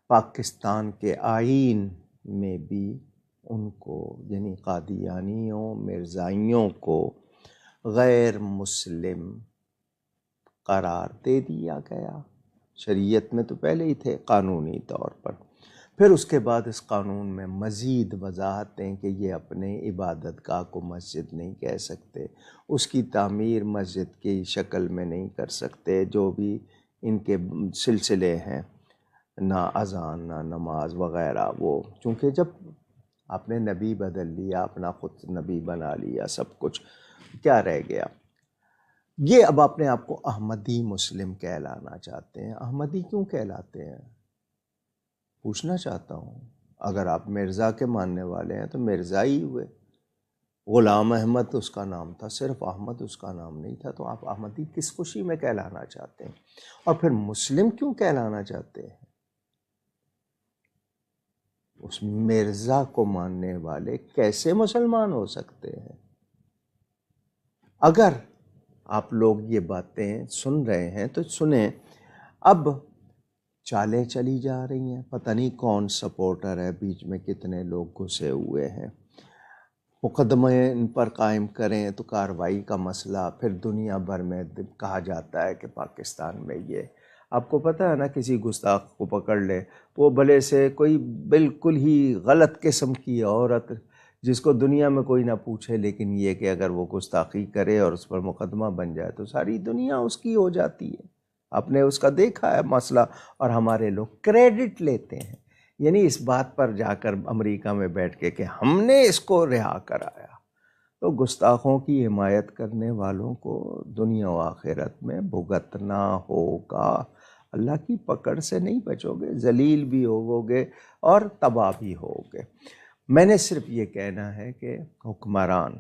[SPEAKER 2] پاکستان کے آئین میں بھی ان کو، یعنی قادیانیوں مرزائیوں کو غیر مسلم قرار دے دیا گیا۔ شریعت میں تو پہلے ہی تھے قانونی طور پر، پھر اس کے بعد اس قانون میں مزید وضاحتیں کہ یہ اپنے عبادت گاہ کو مسجد نہیں کہہ سکتے، اس کی تعمیر مسجد کی شکل میں نہیں کر سکتے، جو بھی ان کے سلسلے ہیں، نہ اذان نہ نماز وغیرہ، وہ چونکہ جب آپ نے نبی بدل لیا، اپنا خود نبی بنا لیا، سب کچھ کیا رہ گیا؟ یہ اب اپنے آپ کو احمدی مسلم کہلانا چاہتے ہیں۔ احمدی کیوں کہلاتے ہیں؟ پوچھنا چاہتا ہوں۔ اگر آپ مرزا کے ماننے والے ہیں تو مرزا ہی ہوئے۔ غلام احمد اس کا نام تھا، صرف احمد اس کا نام نہیں تھا، تو آپ احمدی کس خوشی میں کہلانا چاہتے ہیں؟ اور پھر مسلم کیوں کہلانا چاہتے ہیں؟ اس مرزا کو ماننے والے کیسے مسلمان ہو سکتے ہیں؟ اگر آپ لوگ یہ باتیں سن رہے ہیں تو سنیں، اب چالیں چلی جا رہی ہیں، پتہ نہیں کون سپورٹر ہے، بیچ میں کتنے لوگ گھسے ہوئے ہیں، مقدمے ان پر قائم کریں تو کارروائی کا مسئلہ، پھر دنیا بھر میں کہا جاتا ہے کہ پاکستان میں یہ، آپ کو پتہ ہے نا، کسی گستاخ کو پکڑ لے، وہ بھلے سے کوئی بالکل ہی غلط قسم کی عورت جس کو دنیا میں کوئی نہ پوچھے، لیکن یہ کہ اگر وہ گستاخی کرے اور اس پر مقدمہ بن جائے تو ساری دنیا اس کی ہو جاتی ہے۔ آپ نے اس کا دیکھا ہے مسئلہ، اور ہمارے لوگ کریڈٹ لیتے ہیں، یعنی اس بات پر جا کر امریکہ میں بیٹھ کے کہ ہم نے اس کو رہا کرایا۔ تو گستاخوں کی حمایت کرنے والوں کو دنیا و آخرت میں بھگتنا ہوگا، اللہ کی پکڑ سے نہیں بچو گے، ذلیل بھی ہوگے اور تباہ بھی ہوگے۔ میں نے صرف یہ کہنا ہے کہ حکمران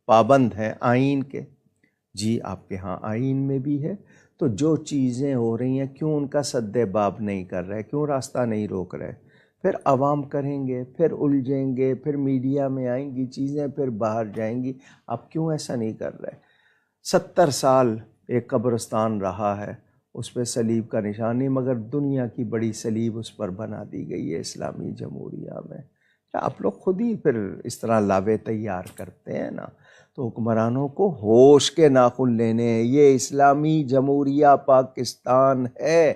[SPEAKER 2] پابند ہیں آئین کے، جی آپ کے ہاں آئین میں بھی ہے، تو جو چیزیں ہو رہی ہیں کیوں ان کا سد باب نہیں کر رہے، کیوں راستہ نہیں روک رہے؟ پھر عوام کریں گے، پھر الجھیں گے، پھر میڈیا میں آئیں گی چیزیں، پھر باہر جائیں گی، آپ کیوں ایسا نہیں کر رہے؟ 70 سال ایک قبرستان رہا ہے، اس پہ صلیب کا نشان نہیں، مگر دنیا کی بڑی صلیب اس پر بنا دی گئی ہے اسلامی جمہوریہ میں۔ آپ لوگ خود ہی پھر اس طرح لاوے تیار کرتے ہیں نا، تو حکمرانوں کو ہوش کے ناخن لینے ہیں، یہ اسلامی جمہوریہ پاکستان ہے،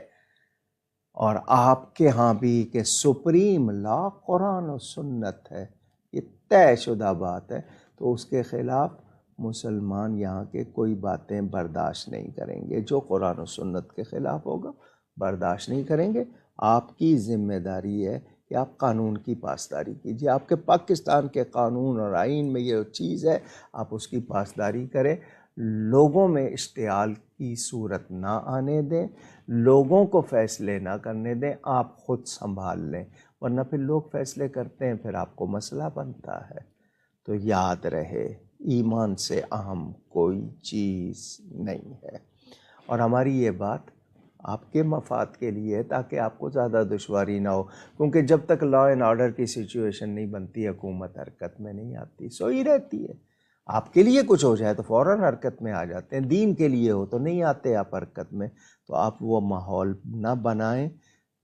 [SPEAKER 2] اور آپ کے ہاں بھی کہ سپریم لا قرآن و سنت ہے، یہ طے شدہ بات ہے، تو اس کے خلاف مسلمان یہاں کے کوئی باتیں برداشت نہیں کریں گے، جو قرآن و سنت کے خلاف ہوگا برداشت نہیں کریں گے۔ آپ کی ذمہ داری ہے کہ آپ قانون کی پاسداری کیجیے، آپ کے پاکستان کے قانون اور آئین میں یہ چیز ہے، آپ اس کی پاسداری کریں، لوگوں میں اشتعال کی صورت نہ آنے دیں، لوگوں کو فیصلے نہ کرنے دیں، آپ خود سنبھال لیں، ورنہ پھر لوگ فیصلے کرتے ہیں، پھر آپ کو مسئلہ بنتا ہے۔ تو یاد رہے، ایمان سے اہم کوئی چیز نہیں ہے، اور ہماری یہ بات آپ کے مفاد کے لیے ہے تاکہ آپ کو زیادہ دشواری نہ ہو، کیونکہ جب تک لا اینڈ آرڈر کی سچویشن نہیں بنتی حکومت حرکت میں نہیں آتی، سوئی رہتی ہے۔ آپ کے لیے کچھ ہو جائے تو فوراً حرکت میں آ جاتے ہیں، دین کے لیے ہو تو نہیں آتے آپ حرکت میں، تو آپ وہ ماحول نہ بنائیں۔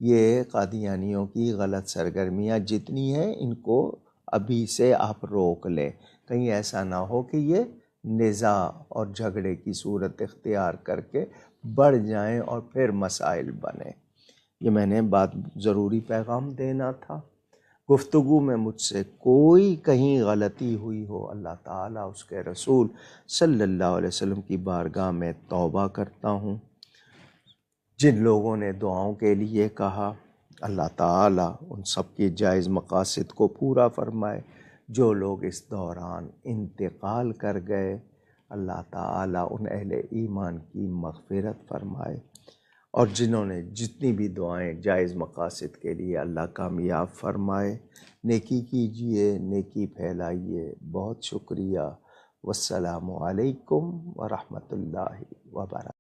[SPEAKER 2] یہ قادیانیوں کی غلط سرگرمیاں جتنی ہیں ان کو ابھی سے آپ روک لیں، کہیں ایسا نہ ہو کہ یہ نزاع اور جھگڑے کی صورت اختیار کر کے بڑھ جائیں اور پھر مسائل بنیں۔ یہ میں نے بات ضروری پیغام دینا تھا۔ گفتگو میں مجھ سے کوئی کہیں غلطی ہوئی ہو، اللہ تعالیٰ اس کے رسول صلی اللہ علیہ وسلم کی بارگاہ میں توبہ کرتا ہوں۔ جن لوگوں نے دعاؤں کے لیے کہا، اللہ تعالیٰ ان سب کی جائز مقاصد کو پورا فرمائے۔ جو لوگ اس دوران انتقال کر گئے، اللہ تعالیٰ ان اہل ایمان کی مغفرت فرمائے، اور جنہوں نے جتنی بھی دعائیں جائز مقاصد کے لیے اللہ کامیاب فرمائے۔ نیکی کیجئے، نیکی پھیلائیے۔ بہت شکریہ۔ والسلام علیکم ورحمۃ اللہ وبرکاتہ۔